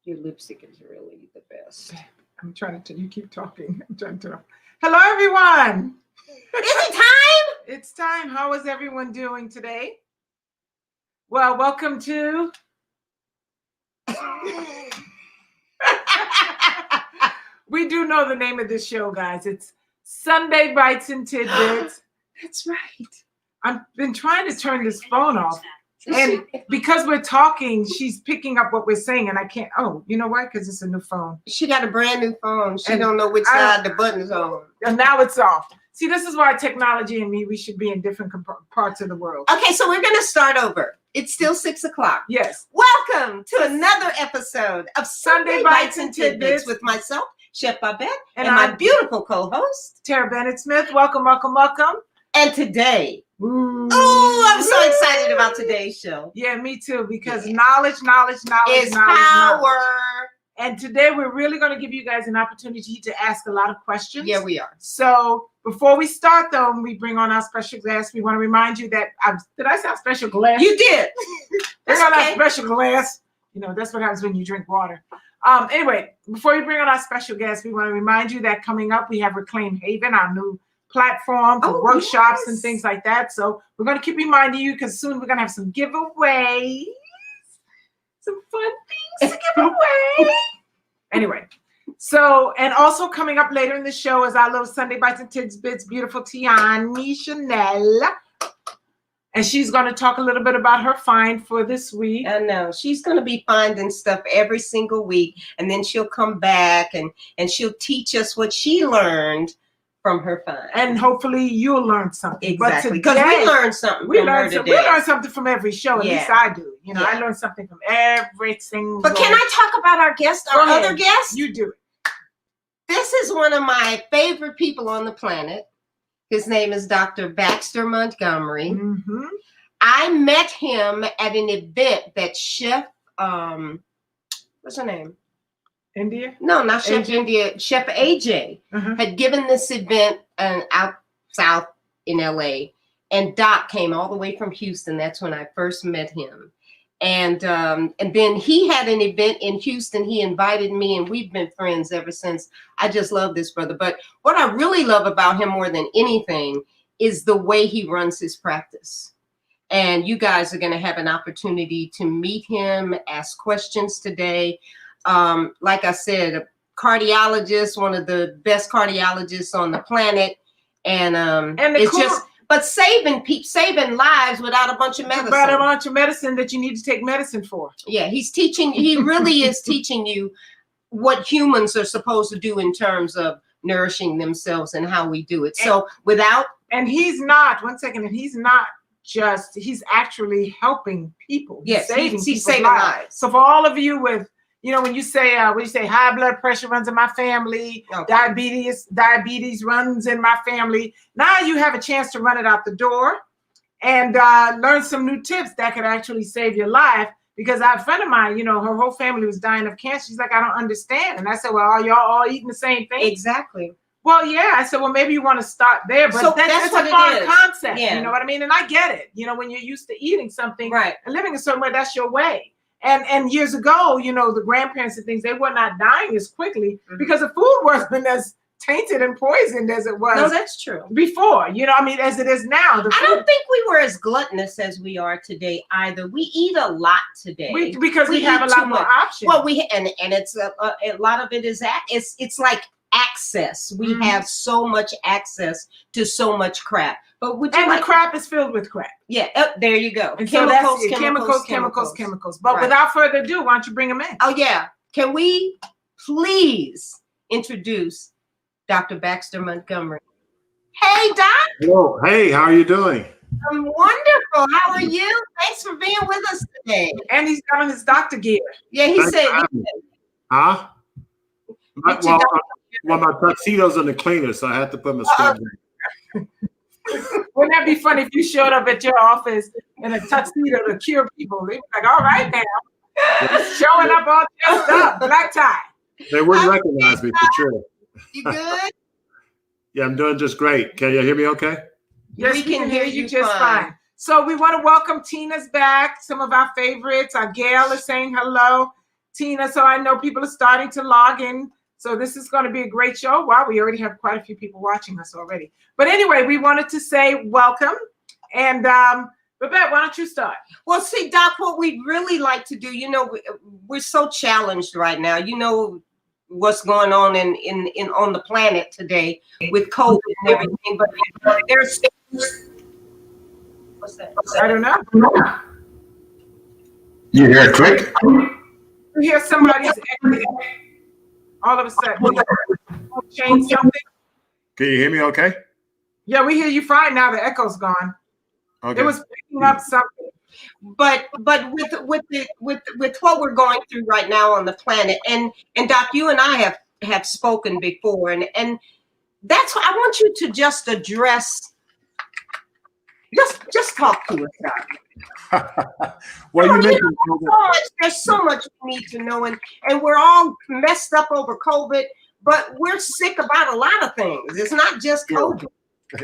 Your lipstick is really the best. I'm trying to, you keep talking. I'm trying to. Hello, everyone. Is it time? It's time. How is everyone doing today? Well, welcome to. We do know the name of this show, guys. It's Sunday Bites and Tidbits. That's right. I've been trying to turn this phone off. And because we're talking, she's picking up what we're saying, and I can't. Oh, you know why? Because it's a new phone. She got a brand new phone. She don't know which side the button's on. And now it's off. See, this is why technology and me, we should be in different parts of the world. Okay, so we're going to start over. It's still 6 o'clock. Yes. Welcome to another episode of Sunday Bites and Tidbits with myself, Chef Babette, and my beautiful co-host, Terrah Bennett Smith. Welcome, welcome, welcome. And today, I'm so excited about today's show. Yeah, me too, because knowledge is power. And today we're really going to give you guys an opportunity to ask a lot of questions. Yeah, we are. So before we start, though, and we bring on our special guest, we want to remind you that, did I say special glass? You did. Bring on our special glass. You know, that's what happens when you drink water. Anyway, before we bring on our special guest, we want to remind you that coming up, we have Reclaim Haven, our new platform for workshops and things like that. So we're going to keep reminding you because soon we're going to have some giveaways. Some fun things to give away. Anyway, so, and also coming up later in the show is our little Sunday Bites and Tidbits, beautiful Tiani Chanel. And she's going to talk a little bit about her find for this week. I know. She's going to be finding stuff every single week. And then she'll come back and she'll teach us what she learned from her find. And hopefully you'll learn something. Exactly. Because we learned something we learn something from every show. At least I do. You know, I learn something from every single. But can I talk about our guest, our other guest? You do it. This is one of my favorite people on the planet. His name is Dr. Baxter Montgomery. Mm-hmm. I met him at an event that Chef, what's her name? India? No, not Chef AJ? India. Chef AJ had given this event out south in LA, and Doc came all the way from Houston. That's when I first met him, and then he had an event in Houston. He invited me, and we've been friends ever since. I just love this brother. But what I really love about him more than anything is the way he runs his practice. And you guys are going to have an opportunity to meet him, ask questions today. Like I said, a cardiologist, one of the best cardiologists on the planet, and it's but saving lives without a bunch of medicine. Without a bunch of medicine that you need to take medicine for. Yeah, he really is teaching you what humans are supposed to do in terms of nourishing themselves and how we do it. And he's not he's actually helping people. Yes, he's saving lives. So for all of you with, you know, when you say high blood pressure runs in my family, diabetes runs in my family. Now you have a chance to run it out the door and learn some new tips that could actually save your life. Because I have a friend of mine, you know, her whole family was dying of cancer. She's like, I don't understand. And I said, well, are y'all all eating the same thing? Exactly. Well, yeah. I said, well, maybe you want to start there. But that's a fun concept. Yeah. You know what I mean? And I get it. You know, when you're used to eating something and living a certain way, that's your way. And years ago, you know, the grandparents and things, they were not dying as quickly because the food wasn't as tainted and poisoned as it was. No, that's true. Before, you know, I mean, as it is now. I don't think we were as gluttonous as we are today either. We eat a lot today because we have a lot more options. Well, and it's a lot of it is it's like access. We have so much access to so much crap. But the crap is filled with crap. Yeah, there you go. And chemicals. But without further ado, why don't you bring them in? Oh yeah, can we please introduce Dr. Baxter Montgomery? Hey, Doc. Hello. Hey, how are you doing? I'm wonderful. How are you? Thanks for being with us today. And he's got on his doctor gear. Yeah, he said. Huh? Well, my tuxedo's in the cleaner, so I had to put my stuff in. Wouldn't that be funny if you showed up at your office in a tuxedo to cure people? They'd be like, all right now. Showing up all dressed up, black tie. They wouldn't recognize me for sure. You good? Yeah, I'm doing just great. Can you hear me okay? Yes, we can hear you just fine. So we want to welcome Tina's back, some of our favorites. Our Gail is saying hello. Tina. So I know people are starting to log in. So this is going to be a great show. Wow, we already have quite a few people watching us already. But anyway, we wanted to say welcome. And Babette, why don't you start? Well, see, Doc, what we really like to do, we're so challenged right now. You know what's going on in on the planet today with COVID and everything. But there's what's that? I don't know. You hear a click? You hear somebody's echoing all of a sudden. Change something. Can you hear me okay? Yeah, we hear you fine now. The echo's gone. Okay. It was picking up something. But with what we're going through right now on the planet, and Doc, you and I have spoken before, and that's why I want you to just address. Just talk to us, Doc. Well, you mentioned There's so much we need to know, and we're all messed up over COVID, but we're sick about a lot of things. It's not just COVID.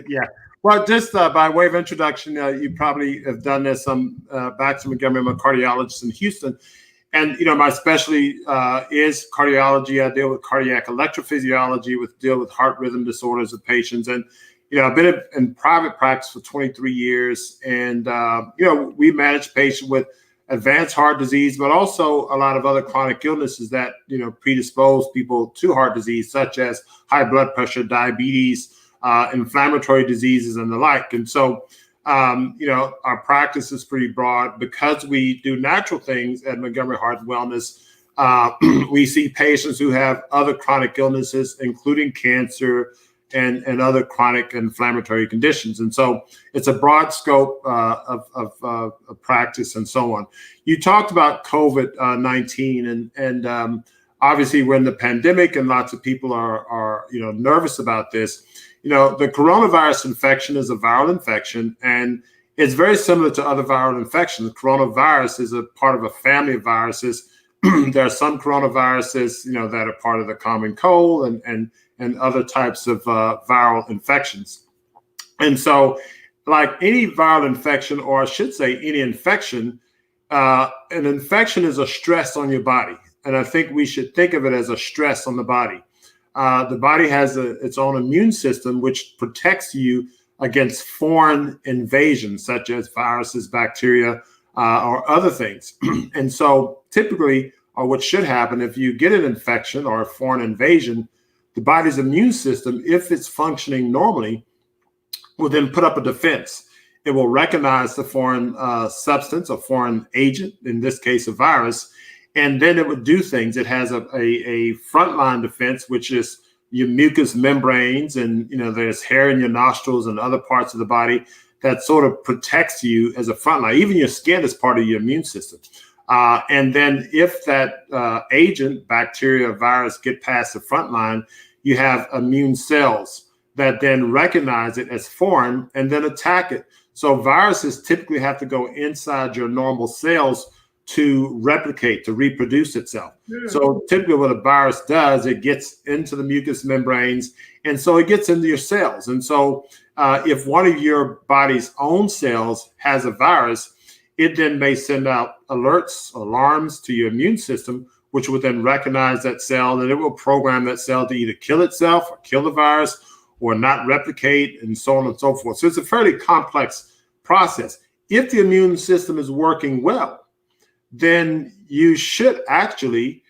Yeah. Well, just by way of introduction, you probably have done this. I'm Baxter Montgomery. I'm a cardiologist in Houston. And, my specialty is cardiology. I deal with cardiac electrophysiology, deal with heart rhythm disorders of patients. And, I've been in private practice for 23 years. And, we manage patients with advanced heart disease, but also a lot of other chronic illnesses that, predispose people to heart disease, such as high blood pressure, diabetes, inflammatory diseases and the like. And so, our practice is pretty broad because we do natural things at Montgomery Heart Wellness. We see patients who have other chronic illnesses, including cancer and other chronic inflammatory conditions. And so it's a broad scope of practice and so on. You talked about COVID-19 and obviously we're in the pandemic and lots of people are nervous about this. The coronavirus infection is a viral infection, and it's very similar to other viral infections. Coronavirus is a part of a family of viruses. There are some coronaviruses, that are part of the common cold and other types of viral infections. And so, like any viral infection, or I should say any infection, an infection is a stress on your body. And I think we should think of it as a stress on the body. The body has its own immune system, which protects you against foreign invasions, such as viruses, bacteria, or other things. And so typically, or what should happen if you get an infection or a foreign invasion, the body's immune system, if it's functioning normally, will then put up a defense. It will recognize the foreign substance, a foreign agent, in this case, a virus, and then it would do things. It has a frontline defense, which is your mucous membranes, and there's hair in your nostrils and other parts of the body that sort of protects you as a frontline. Even your skin is part of your immune system. And then if that agent, bacteria, virus, get past the front line, you have immune cells that then recognize it as foreign and then attack it. So viruses typically have to go inside your normal cells to replicate, to reproduce itself. So typically what a virus does, it gets into the mucous membranes, and so it gets into your cells. And so if one of your body's own cells has a virus, it then may send out alerts, alarms to your immune system, which will then recognize that cell, and it will program that cell to either kill itself or kill the virus or not replicate, and so on and so forth. So it's a fairly complex process. If the immune system is working well, then you should actually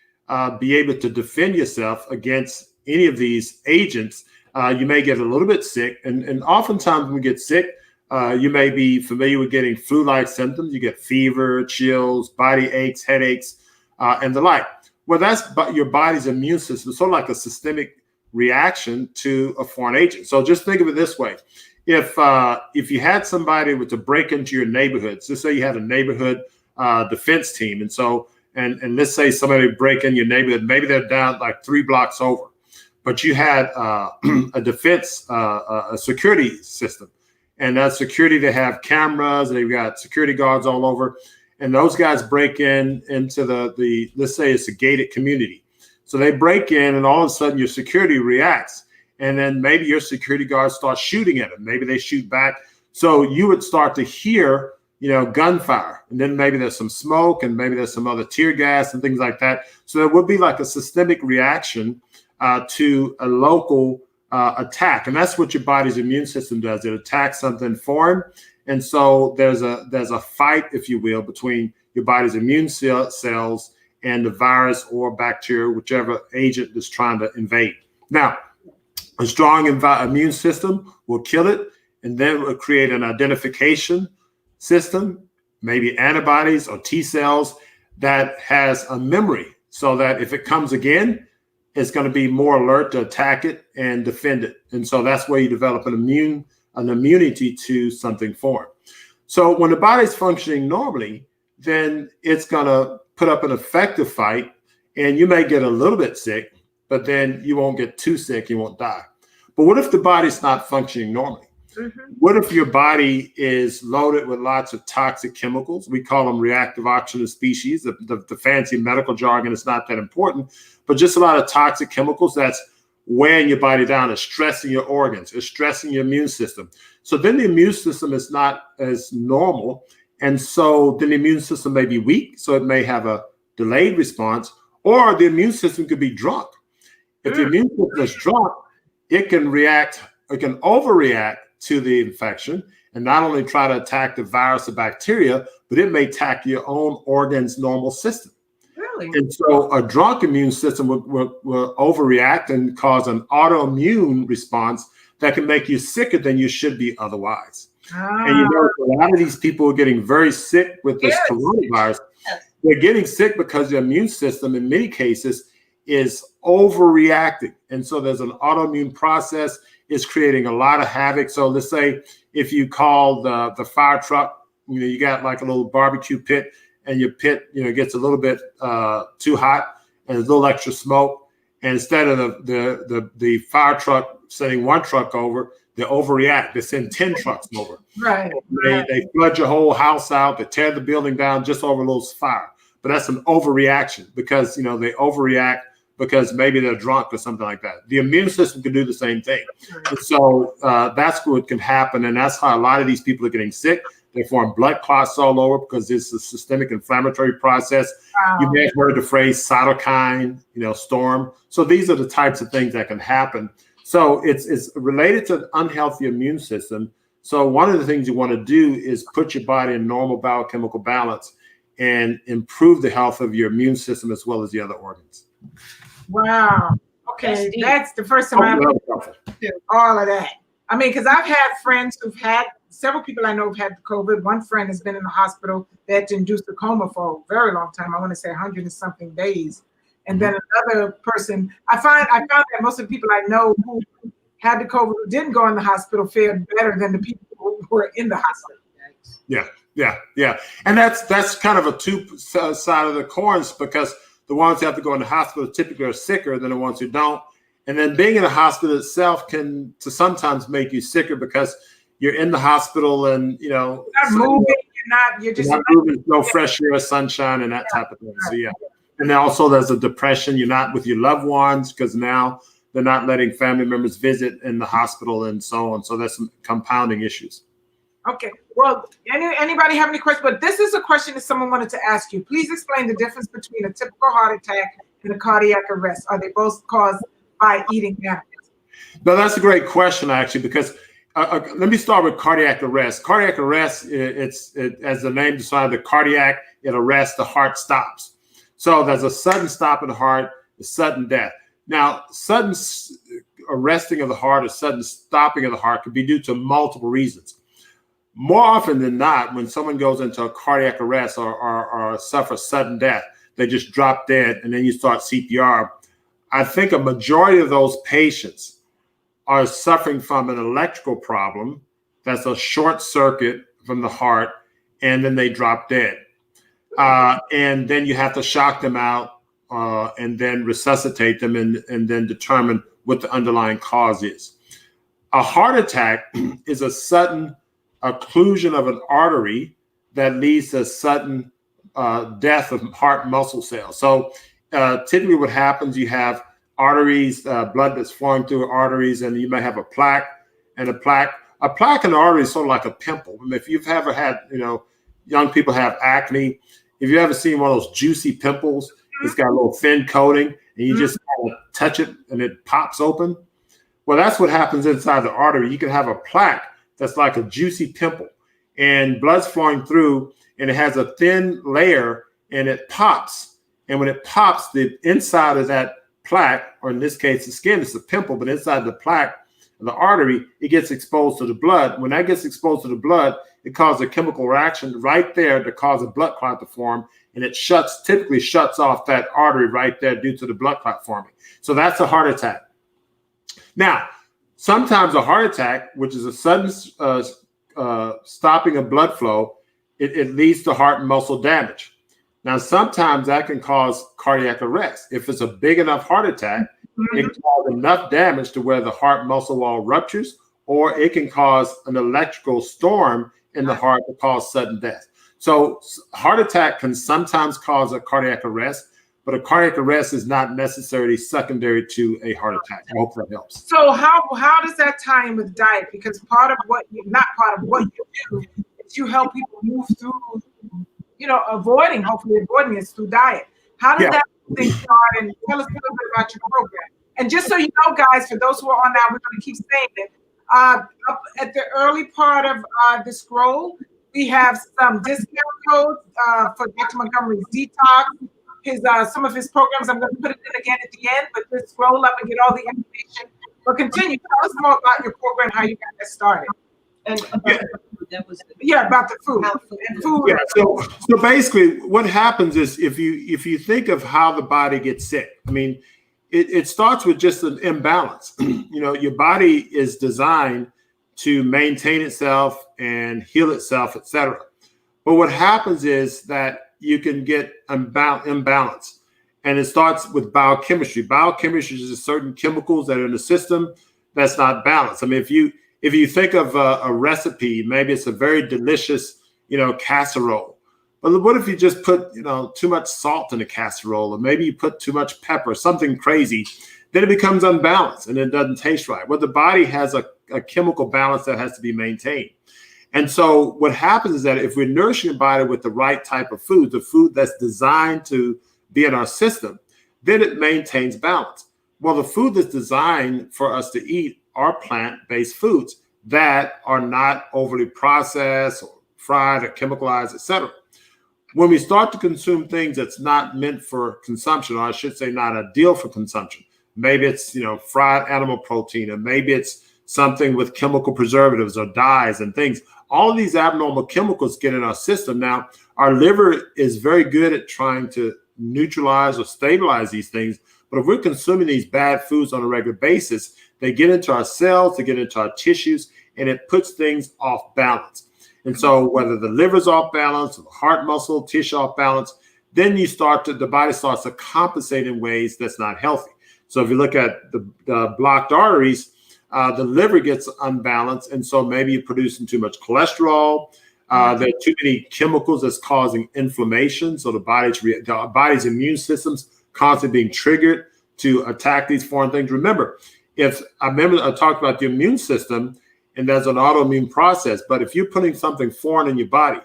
be able to defend yourself against any of these agents. You may get a little bit sick, and oftentimes when we get sick, you may be familiar with getting flu-like symptoms. You get fever, chills, body aches, headaches, and the like. Well, that's your body's immune system, sort of like a systemic reaction to a foreign agent. So just think of it this way. If you had somebody to break into your neighborhood, so say you had a neighborhood defense team, and let's say somebody break in your neighborhood, maybe they're down like 3 blocks over, but you had a defense, a security system, and that security, they have cameras, and they've got security guards all over, and those guys break into the let's say it's a gated community. So they break in, and all of a sudden your security reacts, and then maybe your security guards start shooting at them. Maybe they shoot back. So you would start to hear, gunfire, and then maybe there's some smoke, and maybe there's some other tear gas and things like that. So there would be like a systemic reaction to a local attack, and that's what your body's immune system does. It attacks something foreign, and so there's a fight, if you will, between your body's immune cells and the virus or bacteria, whichever agent is trying to invade. Now, a strong immune system will kill it, and then it will create an identification system, maybe antibodies or T cells that has a memory, so that if it comes again, it's going to be more alert to attack it and defend it. And so that's where you develop an immunity to something foreign. So when the body's functioning normally, then it's going to put up an effective fight, and you may get a little bit sick, but then you won't get too sick, you won't die. But what if the body's not functioning normally? What if your body is loaded with lots of toxic chemicals? We call them reactive oxygen species. The fancy medical jargon is not that important, but just a lot of toxic chemicals that's weighing your body down, is stressing your organs, is stressing your immune system. So then the immune system is not as normal. And so then the immune system may be weak, so it may have a delayed response, or the immune system could be drunk. If the immune system is drunk, it can overreact to the infection and not only try to attack the virus or bacteria, but it may attack your own organ's normal system. Really? And so a drunk immune system will overreact and cause an autoimmune response that can make you sicker than you should be otherwise. And a lot of these people are getting very sick with this coronavirus. They're getting sick because their immune system, in many cases, is overreacting. And so there's an autoimmune process. It's creating a lot of havoc. So let's say if you call the fire truck, you got like a little barbecue pit, and your pit, gets a little bit too hot, and there's a little extra smoke. And instead of the fire truck sending one truck over, they overreact. They send 10 trucks over. Right. They flood your whole house out. They tear the building down just over a little fire. But that's an overreaction because, they overreact because maybe they're drunk or something like that. The immune system can do the same thing. And so that's what can happen. And that's how a lot of these people are getting sick. They form blood clots all over because it's a systemic inflammatory process. Wow. You may have heard the phrase cytokine, storm. So these are the types of things that can happen. So it's related to the unhealthy immune system. So one of the things you want to do is put your body in normal biochemical balance and improve the health of your immune system as well as the other organs. Wow. Okay, that's the first time I've heard all of that. I mean, because I've had friends who've had, several people I know have had COVID. One friend has been in the hospital. They had to induce a coma for a very long time. I want to say 100 and something days. And then another person, I found that most of the people I know who had the COVID who didn't go in the hospital fared better than the people who were in the hospital. Yeah. And that's kind of a two side of the coins, because the ones who have to go in the hospital typically are sicker than the ones who don't. And then being in the hospital itself can to sometimes make you sicker because you're in the hospital and, you're not moving, you're just not moving, no fresh air, sunshine, and that type of thing. So, yeah. And then also there's a depression. You're not with your loved ones because now they're not letting family members visit in the hospital and so on. So there's some compounding issues. Okay. Well, anybody have any questions? But this is a question that someone wanted to ask you. Please explain the difference between a typical heart attack and a cardiac arrest. Are they both caused by eating animals? No, that's a great question, actually, because let me start with cardiac arrest. Cardiac arrest, as the name describes, the cardiac, it arrests, the heart stops. So there's a sudden stop in the heart, a sudden death. Now, sudden arresting of the heart or sudden stopping of the heart could be due to multiple reasons. More often than not, when someone goes into a cardiac arrest or suffers sudden death, they just drop dead and then you start CPR. I think a majority of those patients are suffering from an electrical problem. That's a short circuit from the heart, and then they drop dead. And then you have to shock them out and then resuscitate them and then determine what the underlying cause is. A heart attack is a sudden occlusion of an artery that leads to sudden death of heart muscle cells. So typically what happens, you have arteries, blood that's flowing through arteries, and you may have a plaque. And a plaque in the artery is sort of like a pimple. I mean, if you've ever had, young people have acne. If you ever seen one of those juicy pimples, it's got a little thin coating, and you just kind of touch it and it pops open. Well, that's what happens inside the artery. You can have a plaque that's like a juicy pimple, and blood's flowing through, and it has a thin layer, and it pops. And when it pops, the inside of that plaque, or in this case, the skin, it's a pimple, but inside the plaque, the artery, it gets exposed to the blood. When that gets exposed to the blood, it causes a chemical reaction right there to cause a blood clot to form, and it typically shuts off that artery right there due to the blood clot forming. So that's a heart attack. Now, sometimes a heart attack, which is a sudden stopping of blood flow, it leads to heart muscle damage. Now, sometimes that can cause cardiac arrest. If it's a big enough heart attack, it can cause enough damage to where the heart muscle wall ruptures, or it can cause an electrical storm in the heart to cause sudden death. So heart attack can sometimes cause a cardiac arrest, but a cardiac arrest is not necessarily secondary to a heart attack. I hope that helps. So how does that tie in with diet? Because not part of what you do is you help people move through, hopefully avoiding it through diet. How does that thing start? And tell us a little bit about your program. And just so you know, guys, for those who are on now, we're going to keep saying it. Up at the early part of the scroll, we have some discount codes for Dr. Montgomery's detox. Some of his programs, I'm going to put it in again at the end, but just scroll up and get all the information. But continue. Tell us more about your program, how you got that started. And about the food. About the food. And food. Yeah, so basically what happens is if you think of how the body gets sick, I mean, it starts with just an imbalance. Your body is designed to maintain itself and heal itself, etc. But what happens is that you can get imbalance, and it starts with biochemistry. Biochemistry is certain chemicals that are in the system that's not balanced. I mean, if you think of a recipe, maybe it's a very delicious, casserole. But what if you just put, too much salt in a casserole, or maybe you put too much pepper, something crazy, then it becomes unbalanced and it doesn't taste right. Well, the body has a chemical balance that has to be maintained. And so what happens is that if we're nourishing the body with the right type of food, the food that's designed to be in our system, then it maintains balance. Well, the food that's designed for us to eat are plant-based foods that are not overly processed or fried or chemicalized, etc. When we start to consume things that's not meant for consumption, or I should say not ideal for consumption, maybe it's, fried animal protein, or maybe it's something with chemical preservatives or dyes and things. All of these abnormal chemicals get in our system. Now, our liver is very good at trying to neutralize or stabilize these things. But if we're consuming these bad foods on a regular basis, they get into our cells, they get into our tissues, and it puts things off balance. And so whether the liver's off balance, or the heart muscle, tissue off balance, then the body starts to compensate in ways that's not healthy. So if you look at the blocked arteries, the liver gets unbalanced. And so maybe you're producing too much cholesterol. There are too many chemicals that's causing inflammation. So the body's immune system's constantly being triggered to attack these foreign things. Remember, I talked about the immune system, and there's an autoimmune process. But if you're putting something foreign in your body,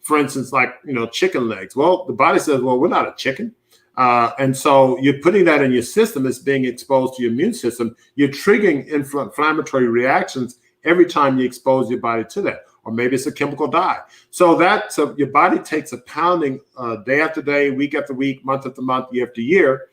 for instance, like, chicken legs, well, the body says, well, we're not a chicken. And so you're putting that in your system. It's being exposed to your immune system. You're triggering inflammatory reactions every time you expose your body to that. Or maybe it's a chemical dye. So your body takes a pounding day after day, week after week, month after month, year after year,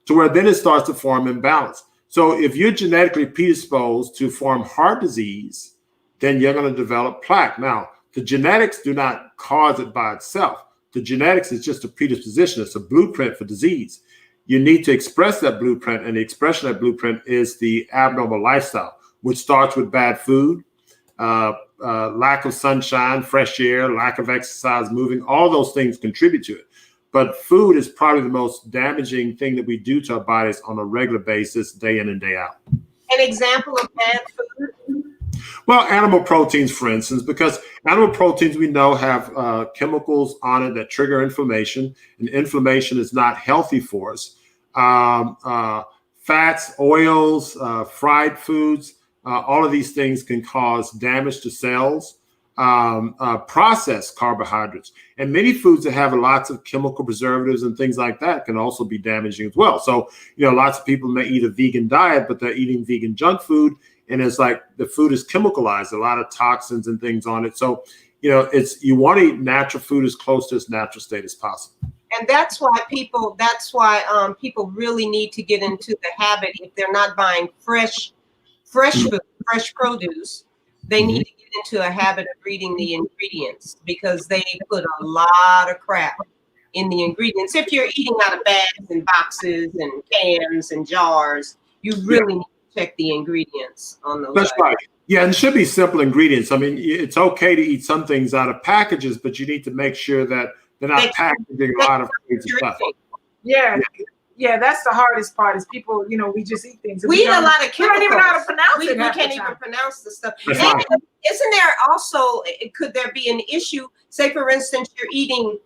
to where then it starts to form imbalance. So if you're genetically predisposed to form heart disease, then you're going to develop plaque. Now, the genetics do not cause it by itself. The genetics is just a predisposition. It's a blueprint for disease. You need to express that blueprint, and the expression of that blueprint is the abnormal lifestyle, which starts with bad food, lack of sunshine, fresh air, lack of exercise, moving. All those things contribute to it. But food is probably the most damaging thing that we do to our bodies on a regular basis, day in and day out. An example of bad food? Well, animal proteins, for instance, because animal proteins we know have chemicals on it that trigger inflammation, and inflammation is not healthy for us. Fats, oils, fried foods, all of these things can cause damage to cells. processed carbohydrates. And many foods that have lots of chemical preservatives and things like that can also be damaging as well. So, lots of people may eat a vegan diet, but they're eating vegan junk food. And it's like the food is chemicalized, a lot of toxins and things on it. So, you want to eat natural food as close to its natural state as possible. And that's why people really need to get into the habit, if they're not buying fresh food, fresh produce, they need to get into a habit of reading the ingredients, because they put a lot of crap in the ingredients. If you're eating out of bags and boxes and cans and jars, you really need to check the ingredients on those. That's right. Yeah, and it should be simple ingredients. I mean, it's okay to eat some things out of packages, but you need to make sure that they're not packaging a lot of foods and stuff. Yeah, that's the hardest part, is people, we just eat things. We eat a lot of chemicals. We don't even know how to pronounce it. We can't even pronounce the stuff. That's And right. isn't there also, could there be an issue? Say, for instance, you're eating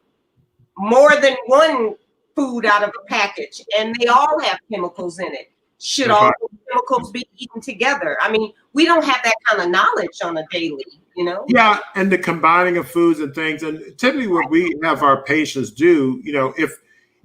more than one food out of a package, and they all have chemicals in it. Should all those chemicals be eaten together? I mean, we don't have that kind of knowledge on a daily, Yeah, and the combining of foods and things. And typically what we have our patients do,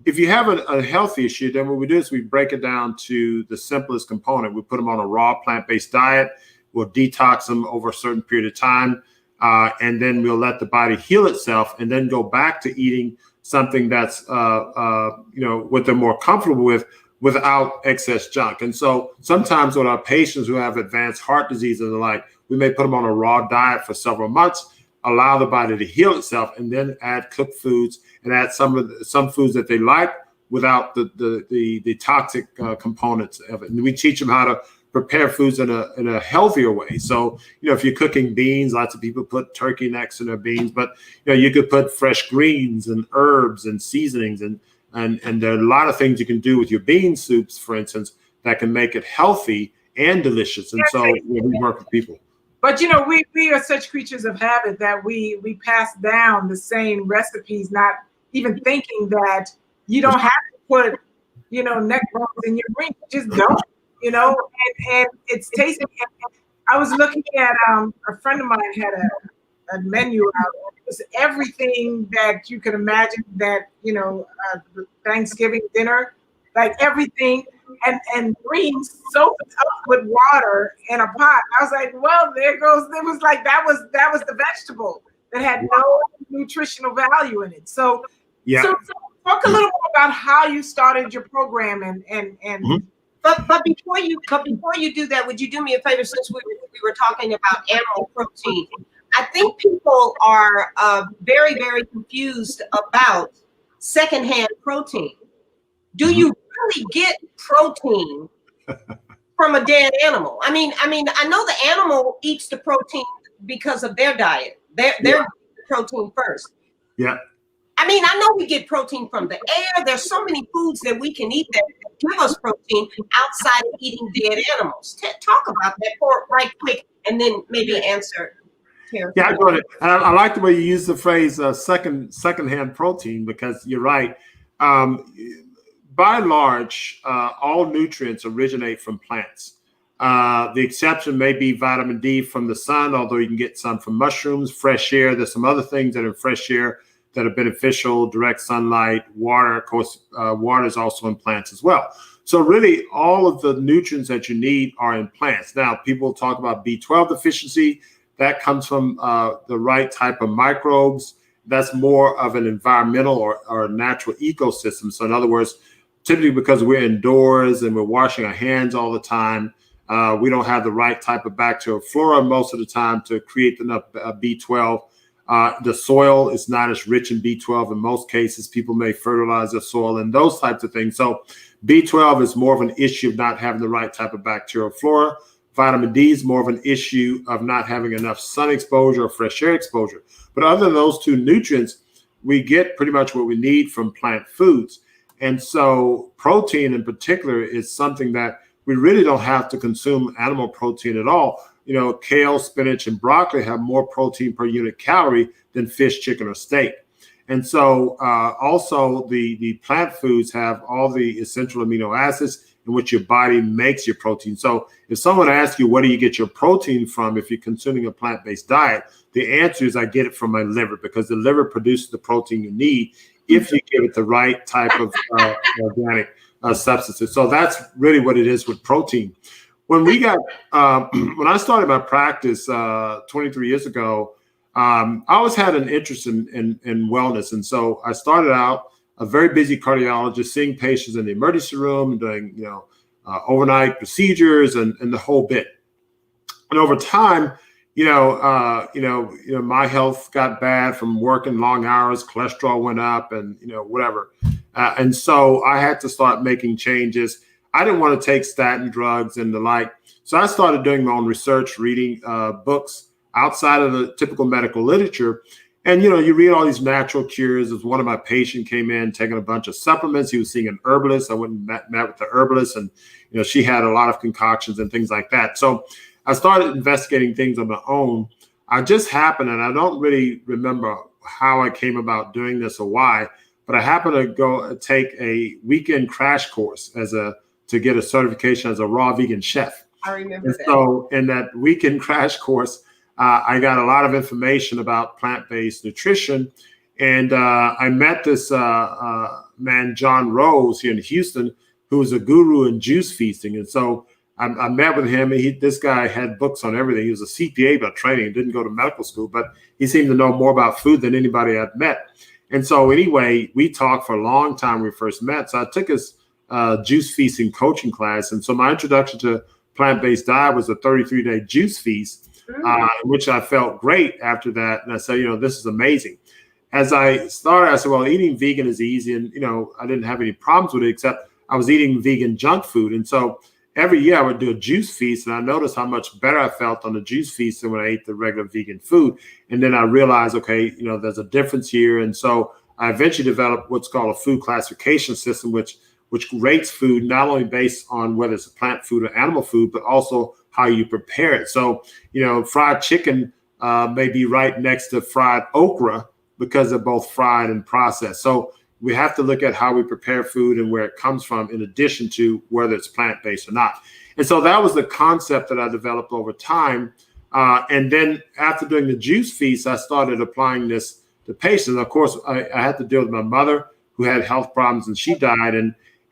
if you have a health issue, then what we do is we break it down to the simplest component. We put them on a raw plant-based diet. We'll detox them over a certain period of time. And then we'll let the body heal itself, and then go back to eating something that's, what they're more comfortable with, without excess junk. And so sometimes with our patients who have advanced heart disease and the like, we may put them on a raw diet for several months, allow the body to heal itself, and then add cooked foods and add some foods that they like without the toxic components of it. And we teach them how to prepare foods in a healthier way. So, if you're cooking beans, lots of people put turkey necks in their beans, but you could put fresh greens and herbs and seasonings, and there are a lot of things you can do with your bean soups, for instance, that can make it healthy and delicious. And so we work with people. But we are such creatures of habit that we pass down the same recipes, not even thinking that you don't have to put, neck bones in your drink. Just don't, and it's tasty. I was looking at a friend of mine had a menu out. It was everything that you could imagine that, Thanksgiving dinner, like everything. And greens soaked up with water in a pot. I was like, well, there goes. It was like that was the vegetable that had no nutritional value in it. So talk a little more about how you started your program and. But before you do that, would you do me a favor, since we were talking about animal protein? I think people are very, very confused about secondhand protein. Do you really get protein from a dead animal? I mean, I know the animal eats the protein because of their diet. They're protein first. Yeah. I mean, I know we get protein from the air. There's so many foods that we can eat that give us protein outside of eating dead animals. Talk about that right quick, and then maybe answer. Terrah. Yeah, I got it. I like the way you use the phrase secondhand protein, because you're right. By and large, all nutrients originate from plants. The exception may be vitamin D from the sun, although you can get some from mushrooms, fresh air. There's some other things that are fresh air that are beneficial, direct sunlight, water. Of course, water is also in plants as well. So really, all of the nutrients that you need are in plants. Now, people talk about B12 deficiency. That comes from the right type of microbes. That's more of an environmental or natural ecosystem. So in other words, typically because we're indoors and we're washing our hands all the time, we don't have the right type of bacterial flora most of the time to create enough B12. The soil is not as rich in B12 in most cases. People may fertilize their soil and those types of things. So B12 is more of an issue of not having the right type of bacterial flora. Vitamin D is more of an issue of not having enough sun exposure or fresh air exposure. But other than those two nutrients, we get pretty much what we need from plant foods. And so protein in particular is something that we really don't have to consume animal protein at all. Kale, spinach, and broccoli have more protein per unit calorie than fish, chicken, or steak. And so also the plant foods have all the essential amino acids in which your body makes your protein. So if someone asks you, where do you get your protein from if you're consuming a plant-based diet? The answer is I get it from my liver, because the liver produces the protein you need if you give it the right type of organic substances. So that's really what it is with protein. When we got, when I started my practice 23 years ago, I always had an interest in wellness. And so I started out a very busy cardiologist, seeing patients in the emergency room, doing, overnight procedures and the whole bit. And over time, my health got bad from working long hours, cholesterol went up, and whatever. And so I had to start making changes. I didn't want to take statin drugs and the like. So I started doing my own research, reading books outside of the typical medical literature. And, you read all these natural cures. As one of my patients came in taking a bunch of supplements. He was seeing an herbalist. I went and met with the herbalist, and, she had a lot of concoctions and things like that. So I started investigating things on my own. I just happened, and I don't really remember how I came about doing this or why, but I happened to go take a weekend crash course to get a certification as a raw vegan chef. I remember that. So in that weekend crash course, I got a lot of information about plant-based nutrition. And I met this man, John Rose, here in Houston, who was a guru in juice feasting. And so I met with him. This guy had books on everything. He was a CPA by training, didn't go to medical school, but he seemed to know more about food than anybody I'd met. And so anyway, we talked for a long time when we first met. So I took his juice feasting coaching class. And so my introduction to plant-based diet was a 33-day juice feast, which I felt great after that. And I said, this is amazing. As I started, I said, well, eating vegan is easy. And, I didn't have any problems with it, except I was eating vegan junk food. And so every year I would do a juice feast, and I noticed how much better I felt on the juice feast than when I ate the regular vegan food. And then I realized, okay, there's a difference here. And so I eventually developed what's called a food classification system, which rates food not only based on whether it's a plant food or animal food, but also how you prepare it. So, fried chicken may be right next to fried okra because they're both fried and processed. So we have to look at how we prepare food and where it comes from, in addition to whether it's plant-based or not. And so that was the concept that I developed over time. And then after doing the juice feast, I started applying this to patients. Of course, I had to deal with my mother, who had health problems, and she died.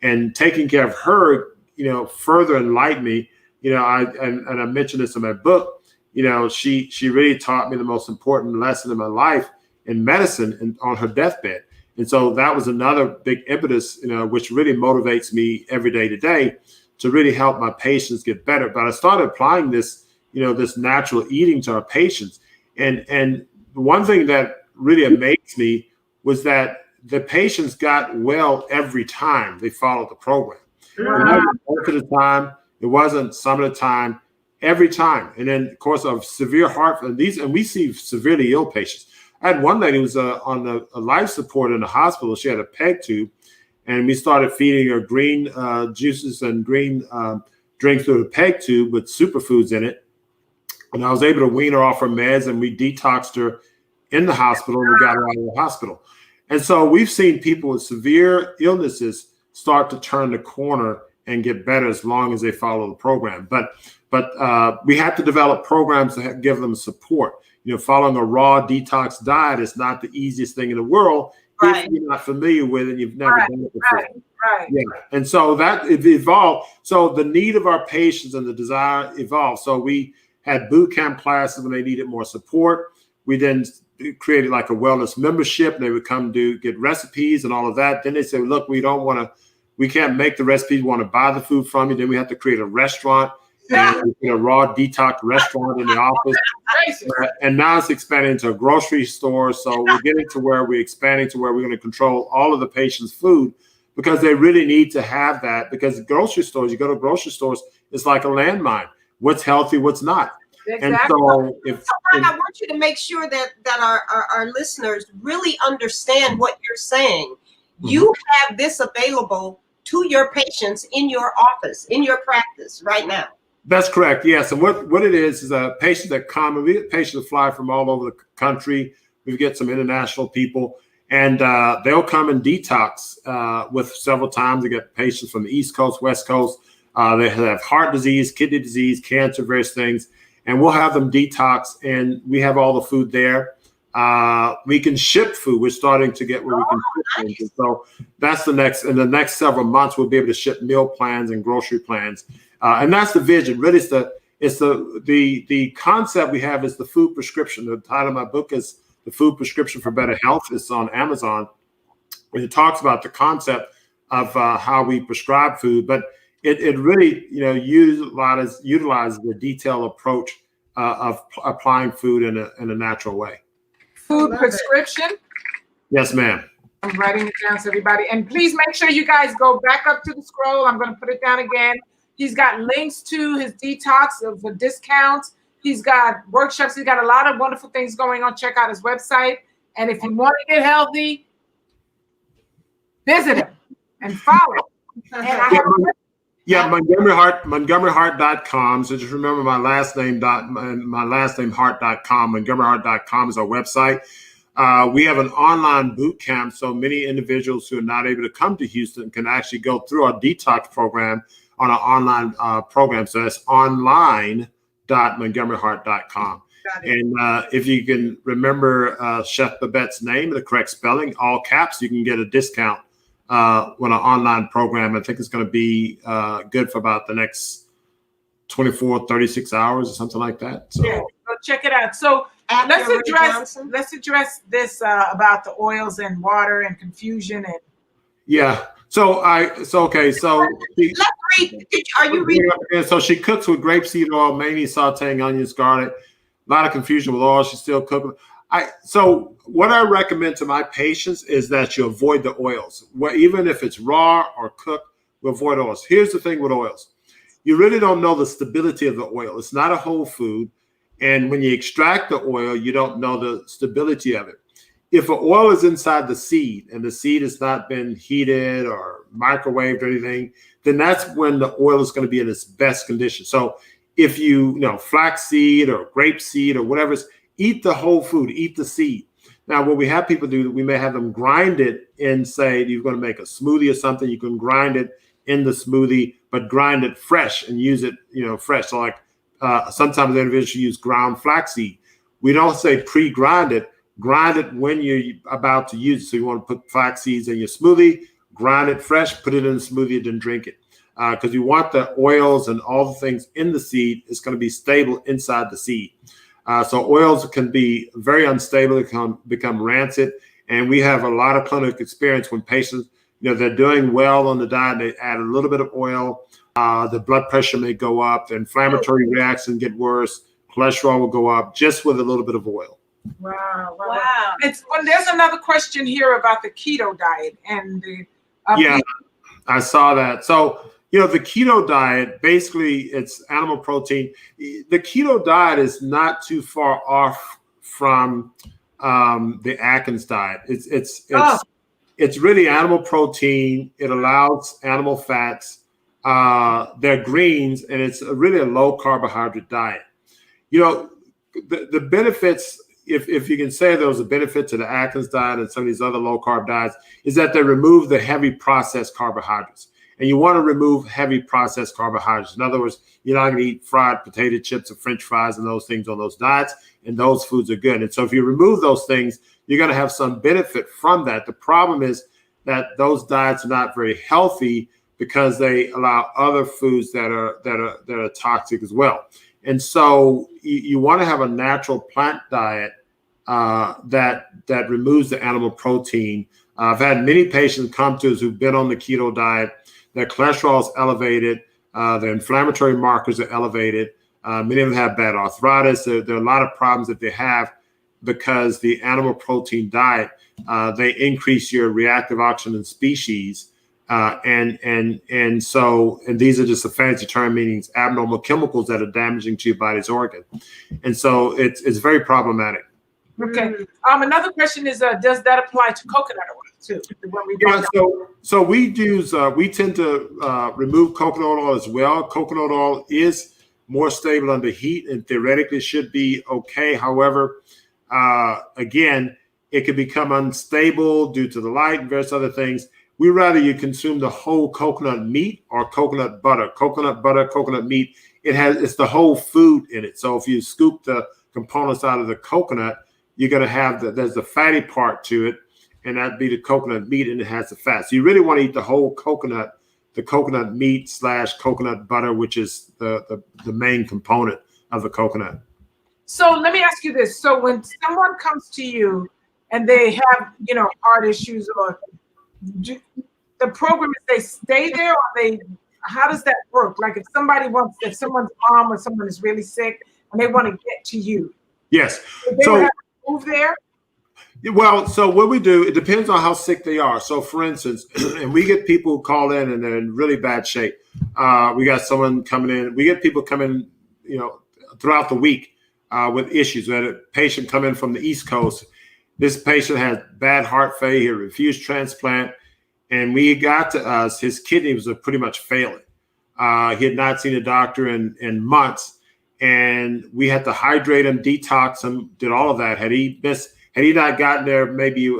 And taking care of her, further enlightened me. I mentioned this in my book. She really taught me the most important lesson in my life in medicine and on her deathbed. And so that was another big impetus, which really motivates me every day today to really help my patients get better. But I started applying this, this natural eating to our patients. And one thing that really amazed me was that the patients got well every time they followed the program. It wasn't most of the time. It wasn't some of the time, every time. And then, of course, of severe heart, and we see severely ill patients. I had one lady who was on a life support in the hospital. She had a PEG tube, and we started feeding her green juices and green drinks through the PEG tube with superfoods in it. And I was able to wean her off her meds, and we detoxed her in the hospital, and we got her out of the hospital. And so we've seen people with severe illnesses start to turn the corner and get better as long as they follow the program. But we have to develop programs to give them support. Following a raw detox diet is not the easiest thing in the world if you're not familiar with it and you've never done it before. Right. Yeah. And so that it evolved. So the need of our patients and the desire evolved. So we had boot camp classes when they needed more support. We then created like a wellness membership, and they would come get recipes and all of that. Then they said, look, we can't make the recipes, we want to buy the food from you. Then we have to create a restaurant, and a raw detox restaurant in the office. And now it's expanding into a grocery store. So we're getting to where we're expanding to where we're going to control all of the patient's food, because they really need to have that. Because grocery stores, you go to grocery stores, it's like a landmine. What's healthy, what's not. Exactly. And so Brian, I want you to make sure that our listeners really understand what you're saying. You have this available to your patients in your office, in your practice right now. That's correct. Yes. And what it is patients that come, and we get patients that fly from all over the country. We get some international people. And they'll come and detox with several times. They get patients from the East Coast, West Coast. They have heart disease, kidney disease, cancer, various things. And we'll have them detox, and we have all the food there. We can ship food. We're starting to get where we can ship things. And so that's in the next several months, we'll be able to ship meal plans and grocery plans. And that's the vision. Really, it's the concept we have is the food prescription. The title of my book is The Food Prescription for Better Health. It's on Amazon. And it talks about the concept of how we prescribe food, but it really, utilizes the detailed approach of applying food in a natural way. Food prescription. Yes, ma'am. I'm writing it down, so everybody. And please make sure you guys go back up to the scroll. I'm going to put it down again. He's got links to his detox for discounts. He's got workshops. He's got a lot of wonderful things going on. Check out his website. And if you want to get healthy, visit him and follow. And I have Montgomeryheart.com. So just remember my last name heart.com. Montgomeryheart.com is our website. We have an online boot camp, so many individuals who are not able to come to Houston can actually go through our detox program on our online program. So that's online.montgomeryheart.com. And if you can remember Chef Babette's name, the correct spelling, all caps, you can get a discount on an online program. I think it's going to be good for about the next 24, 36 hours or something like that. So. Yeah, go check it out. So let's address this about the oils and water and confusion and. Yeah. Are you reading? So she cooks with grapeseed oil, mainly sauteing onions, garlic. A lot of confusion with oil. She's still cooking. So what I recommend to my patients is that you avoid the oils. Even if it's raw or cooked, we avoid oils. Here's the thing with oils. You really don't know the stability of the oil. It's not a whole food. And when you extract the oil, you don't know the stability of it. If an oil is inside the seed and the seed has not been heated or microwaved or anything, then that's when the oil is going to be in its best condition. So if flaxseed or grapeseed or whatever, eat the whole food, eat the seed. Now, what we have people do, we may have them grind it in, say, you're going to make a smoothie or something, you can grind it in the smoothie, but grind it fresh and use it, fresh. So like sometimes the individuals use ground flaxseed. We don't say pre-grind it, grind it when you're about to use it. So you want to put flax seeds in your smoothie, grind it fresh, put it in the smoothie, then drink it. Because you want the oils and all the things in the seed is going to be stable inside the seed. So oils can be very unstable, it can become rancid. And we have a lot of clinical experience when patients, they're doing well on the diet, they add a little bit of oil, the blood pressure may go up, the inflammatory reaction get worse, cholesterol will go up just with a little bit of oil. Wow. There's another question here about the keto diet and the I saw that. So the keto diet, basically it's animal protein. The keto diet is not too far off from the Atkins diet. It's really animal protein. It allows animal fats. They're greens, and it's really a low carbohydrate diet. The benefits, if you can say there was a benefit to the Atkins diet and some of these other low carb diets, is that they remove the heavy processed carbohydrates. And you want to remove heavy processed carbohydrates. In other words, you're not going to eat fried potato chips or French fries and those things on those diets, and those foods are good. And so if you remove those things, you're going to have some benefit from that. The problem is that those diets are not very healthy because they allow other foods that are toxic as well. And so you want to have a natural plant diet that removes the animal protein. I've had many patients come to us who've been on the keto diet. Their cholesterol is elevated. Their inflammatory markers are elevated. Many of them have bad arthritis. There are a lot of problems that they have because the animal protein diet, they increase your reactive oxygen species. And these are just a fancy term, meaning abnormal chemicals that are damaging to your body's organ. And so it's very problematic. Okay. Another question is, does that apply to coconut oil too? So we tend to remove coconut oil as well. Coconut oil is more stable under heat and theoretically should be okay. However, again, it could become unstable due to the light and various other things. We rather you consume the whole coconut meat or coconut butter, coconut meat. It's the whole food in it. So if you scoop the components out of the coconut, you're going to have there's the fatty part to it, and that'd be the coconut meat, and it has the fat. So you really want to eat the whole coconut, the coconut meat / coconut butter, which is the main component of the coconut. So let me ask you this. So when someone comes to you and they have, heart issues, or the program is they stay there, or how does that work? Like if someone's mom or someone is really sick and they want to get to you. Yes. They would have to move there? Well, so what we do, it depends on how sick they are. So for instance, and we get people who call in and they're in really bad shape. We got someone coming in. We get people coming, throughout the week with issues. We had a patient come in from the East Coast. This patient had bad heart failure, refused transplant. And we got to us, his kidney was pretty much failing. He had not seen a doctor in months. And we had to hydrate him, detox him, did all of that. Had he not gotten there,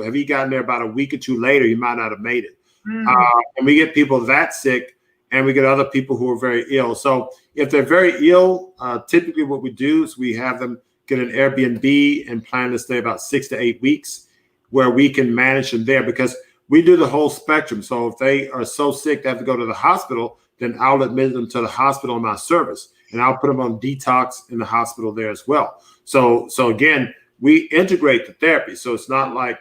have he gotten there about a week or two later, he might not have made it. And we get people that sick, and we get other people who are very ill. So if they're very ill, typically what we do is we have them get an Airbnb and plan to stay about 6 to 8 weeks, where we can manage them there, because we do the whole spectrum. So if they are so sick they have to go to the hospital, then I'll admit them to the hospital in my service, and I'll put them on detox in the hospital there as well. So again, we integrate the therapy. So it's not like,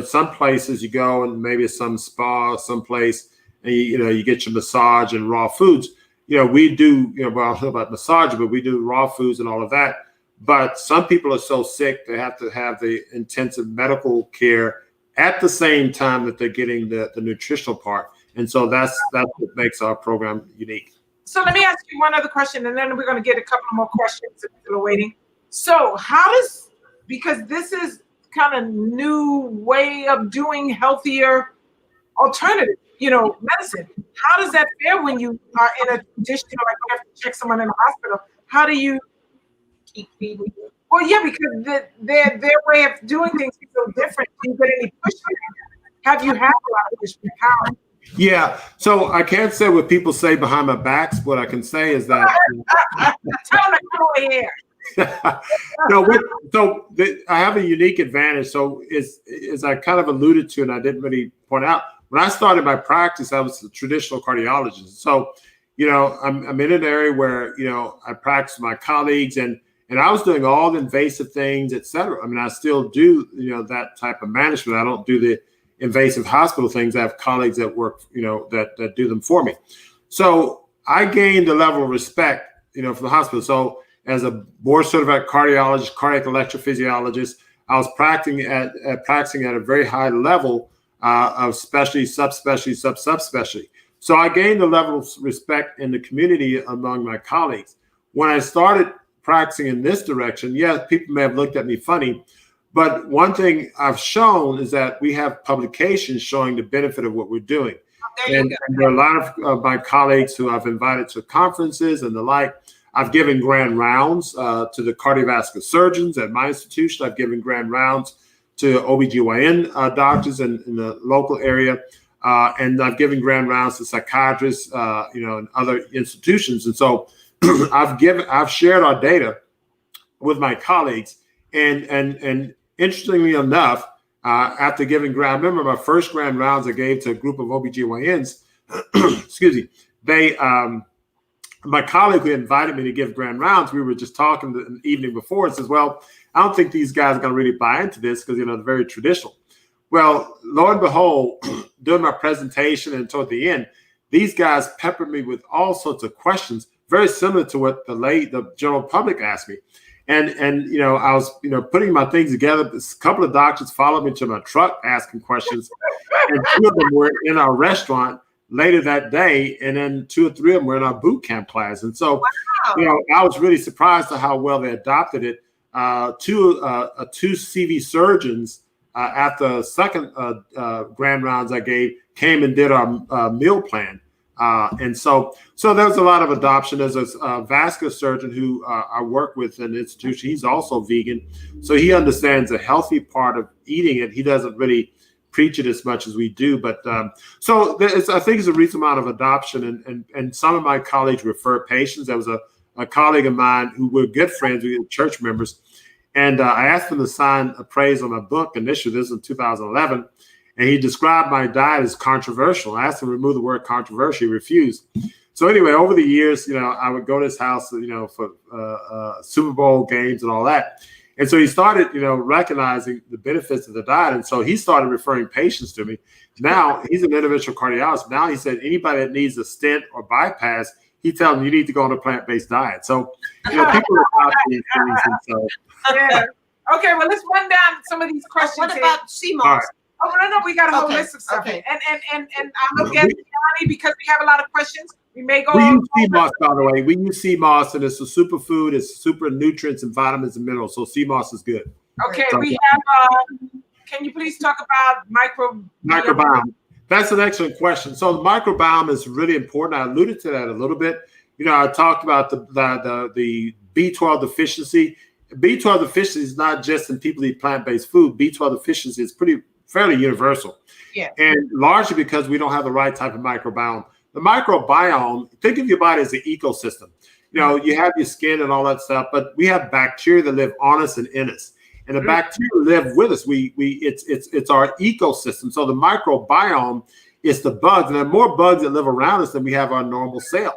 some places you go and maybe it's some spa, someplace, and you get your massage and raw foods. We do, well, I don't know about massage, but we do raw foods and all of that. But some people are so sick, they have to have the intensive medical care at the same time that they're getting the nutritional part. And so that's what makes our program unique. So let me ask you one other question, and then we're going to get a couple more questions if people are waiting. So because this is kind of new way of doing healthier alternative, medicine. How does that fare when you are in a condition like you have to check someone in the hospital? How do you keep feeding? Well, yeah, because their way of doing things is so different. Do you get any pushback? Have you had a lot of pushback? How? Yeah, so I can't say what people say behind my backs. What I can say is that tell them to come over here. I have a unique advantage. So as I kind of alluded to, and I didn't really point out, when I started my practice, I was a traditional cardiologist. So, I'm in an area where, I practice with my colleagues, and I was doing all the invasive things, et cetera. I mean, I still do, that type of management. I don't do the invasive hospital things. I have colleagues that work, that do them for me. So I gained a level of respect, for the hospital. So as a board certified cardiologist, cardiac electrophysiologist, I was practicing at a very high level of specialty, subspecialty, subspecialty. So I gained a level of respect in the community among my colleagues. When I started practicing in this direction, people may have looked at me funny, but one thing I've shown is that we have publications showing the benefit of what we're doing. And there are a lot of my colleagues who I've invited to conferences and the like. I've given grand rounds to the cardiovascular surgeons at my institution. I've given grand rounds to OBGYN doctors in the local area. And I've given grand rounds to psychiatrists, and other institutions. And so I've shared our data with my colleagues. And interestingly enough, after giving I remember my first grand rounds I gave to a group of OBGYNs, excuse me, my colleague who invited me to give grand rounds, we were just talking the evening before and says, well, I don't think these guys are going to really buy into this because, they're very traditional. Well, lo and behold, during my presentation and toward the end, these guys peppered me with all sorts of questions, very similar to what the general public asked me. And I was, putting my things together. A couple of doctors followed me to my truck asking questions. And 2 of them were in our restaurant later that day. And then 2 or 3 of them were in our boot camp class. And so, I was really surprised at how well they adopted it. 2 CV surgeons after the second grand rounds I gave came and did our meal plan And so there's a lot of adoption. There's a vascular surgeon who I work with in the institution. He's also vegan. So he understands the healthy part of eating it. He doesn't really preach it as much as we do. But I think it's a reasonable amount of adoption. And some of my colleagues refer patients. There was a colleague of mine who were good friends, we were church members. And I asked him to sign a praise on my book initially. This was in 2011. And he described my diet as controversial. I asked him to remove the word controversial. He refused. So anyway, over the years, I would go to his house, for Super Bowl games and all that. And so he started, recognizing the benefits of the diet. And so he started referring patients to me. Now he's an interventional cardiologist. Now he said anybody that needs a stent or bypass, he tells them you need to go on a plant-based diet. So, people are about these things. And so. Yeah. Okay, well, let's run down some of these questions. What about CMOS? Oh, no, we got a whole list of stuff. Okay. And I'm looking at Yanni because we have a lot of questions. We may go. We use CMOS, by the way. We use CMOS, and it's a superfood. It's super nutrients and vitamins and minerals. So CMOS is good. Okay, we have. Can you please talk about microbiome? That's an excellent question. So the microbiome is really important. I alluded to that a little bit. I talked about the B12 deficiency. B12 deficiency is not just in people who eat plant-based food. B12 deficiency is fairly universal. Yeah. And largely because we don't have the right type of microbiome. The microbiome, think of your body as an ecosystem. You have your skin and all that stuff, but we have bacteria that live on us and in us. And the bacteria live with us. It's our ecosystem. So the microbiome is the bugs. And there are more bugs that live around us than we have our normal cell.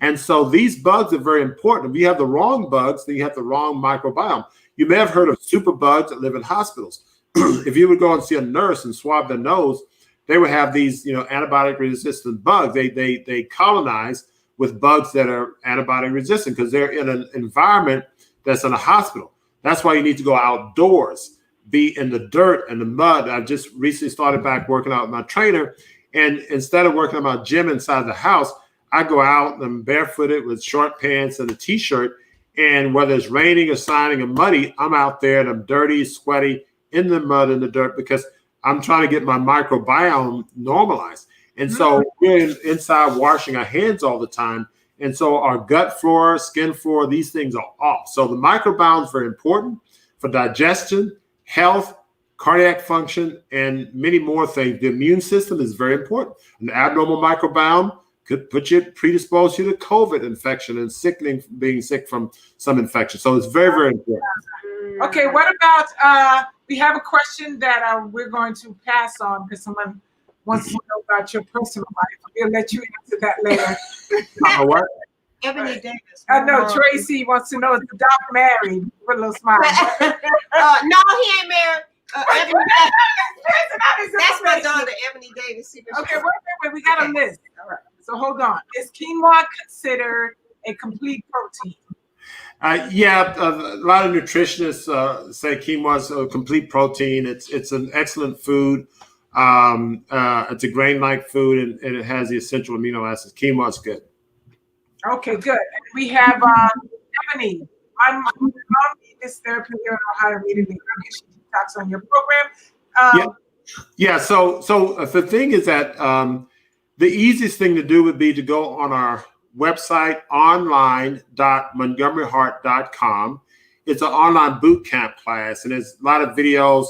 And so these bugs are very important. If you have the wrong bugs, then you have the wrong microbiome. You may have heard of superbugs that live in hospitals. If you would go and see a nurse and swab their nose, they would have these, antibiotic resistant bugs. They colonize with bugs that are antibiotic resistant because they're in an environment that's in a hospital. That's why you need to go outdoors, be in the dirt and the mud. I just recently started back working out with my trainer. And instead of working at my gym inside the house, I go out and I'm barefooted with short pants and a t-shirt. And whether it's raining or shining or muddy, I'm out there and I'm dirty, sweaty, in the mud and the dirt because I'm trying to get my microbiome normalized. And so we're inside washing our hands all the time. And so our gut flora, skin flora, these things are off. So the microbiome is very important for digestion, health, cardiac function, and many more things. The immune system is very important. An abnormal microbiome could predispose you to COVID infection and being sick from some infection. So it's very, very important. Okay, what about, we have a question that we're going to pass on because someone wants to know about your personal life. We'll let you answer that later. What? Ebony Davis. No, Tracy wants to know, is the doc married? Put a little smile. No, he ain't married. Ebony, that's my daughter, Ebony Davis. Okay, wait, we got a list. All right, so hold on. Is quinoa considered a complete protein? A lot of nutritionists say quinoa is a complete protein. It's an excellent food. It's a grain-like food, and it has the essential amino acids. Quinoa is good. Okay, good. And we have Ebony. My mom needs this therapy here in Ohio immediately. She talks on your program. So the thing is that the easiest thing to do would be to go on our website, online.montgomeryheart.com. It's an online boot camp class, and there's a lot of videos,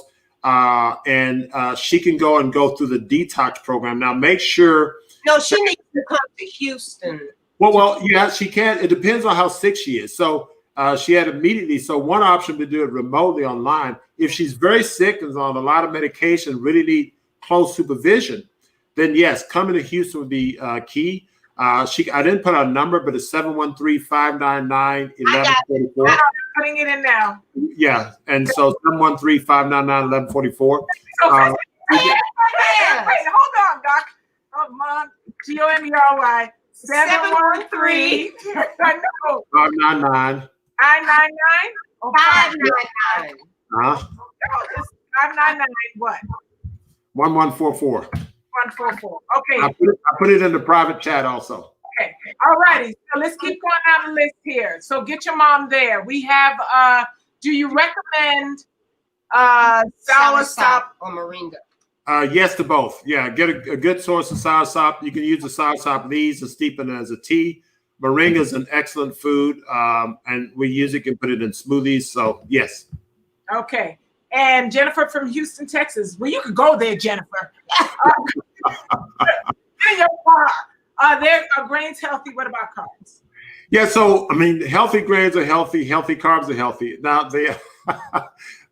and she can go through the detox program. Now, make sure. No, she needs to come to Houston. Well, yeah, she can. It depends on how sick she is. So she had immediately. So one option to do it remotely online. If she's very sick and is on a lot of medication, really need close supervision, then yes, coming to Houston would be key. I didn't put out a number, but it's 713-599-1144. I'm putting it in now. Yeah, and so 713-599-1144. Wait, hold on, Doc. Come on, GOMERY. 713. I know. 599. 999 or 599. 599 what? 1144. 144. Okay. I put it in the private chat also. Okay. All righty. So let's keep going down the list here. So get your mom there. We have, do you recommend Soursop or Moringa? Yes to both. Yeah, get a good source of soursop. You can use the soursop leaves and steep it as a tea. Moringa is an excellent food, and we use it and put it in smoothies. So yes. Okay. And Jennifer from Houston, Texas. Well, you could go there, Jennifer. In your car. Are grains healthy? What about carbs? Yeah, so I mean, healthy grains are healthy. Healthy carbs are healthy. Now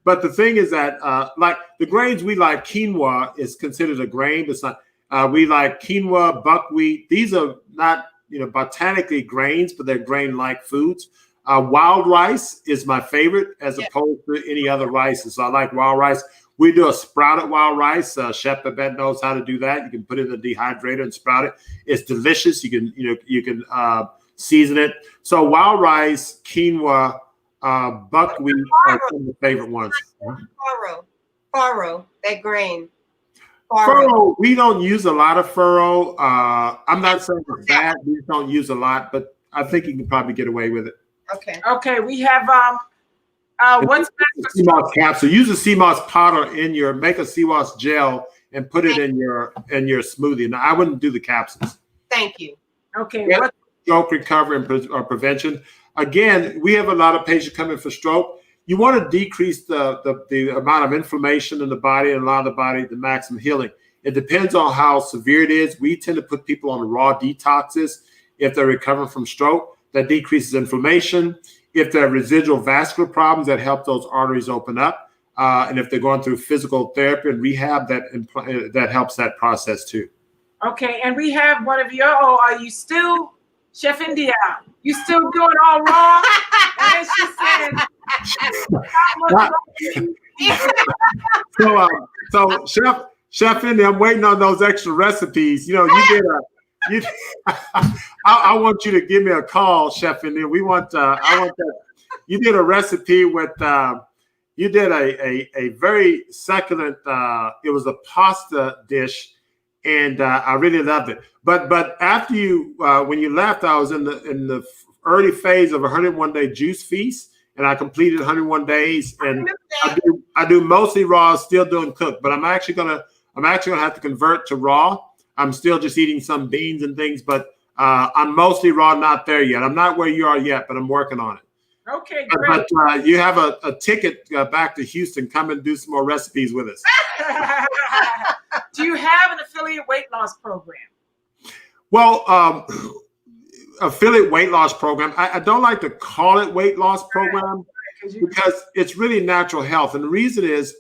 but the thing is that, like the grains we like, quinoa is considered a grain. It's not. We like quinoa, buckwheat. These are not, botanically grains, but they're grain-like foods. Wild rice is my favorite as opposed to any other rices. So I like wild rice. We do a sprouted wild rice. Chef Babette knows how to do that. You can put it in the dehydrator and sprout it. It's delicious. You can season it. So wild rice, quinoa, buckwheat are some of the favorite ones. Furrow, that grain. Furrow, we don't use a lot of furrow. I'm not saying it's bad. We just don't use a lot, but I think you can probably get away with it. Okay. We have what's next? Sea moss capsule. Use a sea moss powder make a sea moss gel and put it in your smoothie. Now, I wouldn't do the capsules. Thank you. Okay. Yeah. Stroke recovery or prevention. Again, we have a lot of patients coming for stroke. You want to decrease the amount of inflammation in the body and allow the body the maximum healing. It depends on how severe it is. We tend to put people on raw detoxes if they're recovering from stroke. That decreases inflammation. If there are residual vascular problems, that help those arteries open up. And if they're going through physical therapy and rehab, that helps that process too. Okay, and we have one of your. Are you still Chef India? You still doing all wrong? And she said. So Chef India, I'm waiting on those extra recipes. I want you to give me a call, Chef India. I want that. You did a recipe with you did a very succulent. It was a pasta dish, and I really loved it. But after you when you left, I was in the early phase of a 101-day juice feast. And I completed 101 days, and I do mostly raw, still doing cooked. But I'm actually gonna have to convert to raw. I'm still just eating some beans and things, but I'm mostly raw, not there yet. I'm not where you are yet, but I'm working on it. Okay, great. But you have a ticket back to Houston. Come and do some more recipes with us. Do you have an affiliate weight loss program? Well, affiliate weight loss program. I don't like to call it weight loss program because it's really natural health. And the reason is,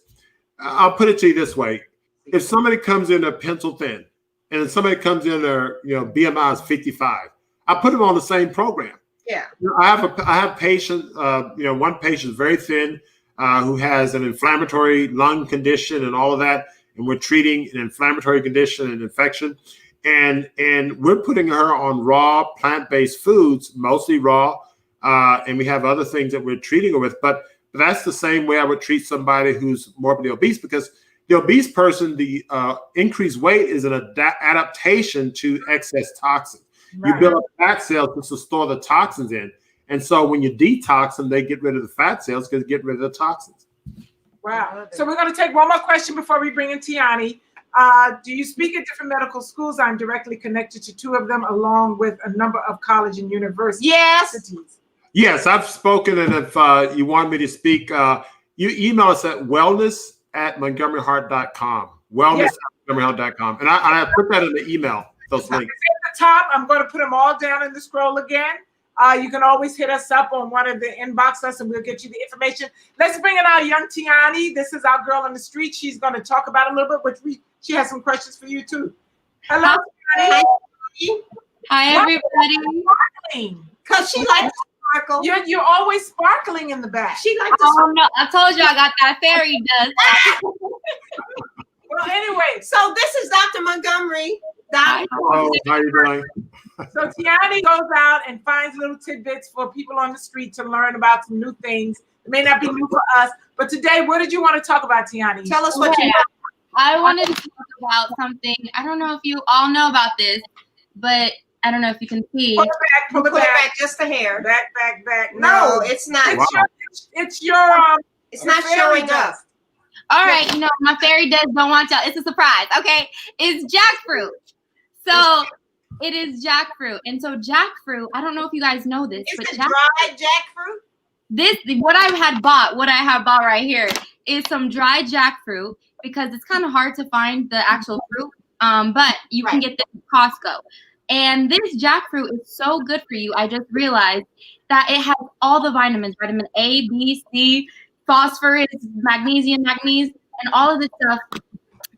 I'll put it to you this way. If somebody comes in a pencil thin and if somebody comes in their, BMI is 55, I put them on the same program. Yeah. I have patients, one patient is very thin who has an inflammatory lung condition and all of that. And we're treating an inflammatory condition and infection. And we're putting her on raw plant-based foods, mostly raw, and we have other things that we're treating her with. But that's the same way I would treat somebody who's morbidly obese, because the obese person, the increased weight is an adaptation to excess toxin. Right. You build up fat cells to store the toxins in, and so when you detox them, they get rid of the fat cells because they get rid of the toxins. Wow! So we're going to take one more question before we bring in Tiani. Do you speak at different medical schools? I'm directly connected to 2 of them, along with a number of college and universities. Yes, I've spoken, and if you want me to speak, you email us at wellness@montgomeryheart.com. Wellness@montgomeryheart.com, and I put that in the email. Those links at the top. I'm going to put them all down in the scroll again. You can always hit us up on one of the inbox us, and we'll get you the information. Let's bring in our young Tiani. This is our girl on the street. She's going to talk about a little bit, she has some questions for you too. Hello, Tiani. Hi, everybody. Because she likes to sparkle. You're always sparkling in the back. She likes to sparkle. No, I told you I got that fairy dust. Well, anyway. So this is Dr. Montgomery. Hello, how you doing? So Tiani goes out and finds little tidbits for people on the street to learn about some new things. It may not be new for us, but today, what did you want to talk about, Tiani? Tell us what you know. I wanted to talk about something. I don't know if you all know about this, but I don't know if you can see. Pull it back, just the hair. Back. No, it's not. It's your it's not showing up. All right, my fairy dust don't want y'all. It's a surprise, okay? It's jackfruit. So it is jackfruit. And so jackfruit, I don't know if you guys know this, Is but it dried jackfruit? what I have bought right here is some dried jackfruit because it's kind of hard to find the actual fruit. But you can get this at Costco. And this jackfruit is so good for you. I just realized that it has all the vitamins, vitamin A, B, C, phosphorus, magnesium, and all of this stuff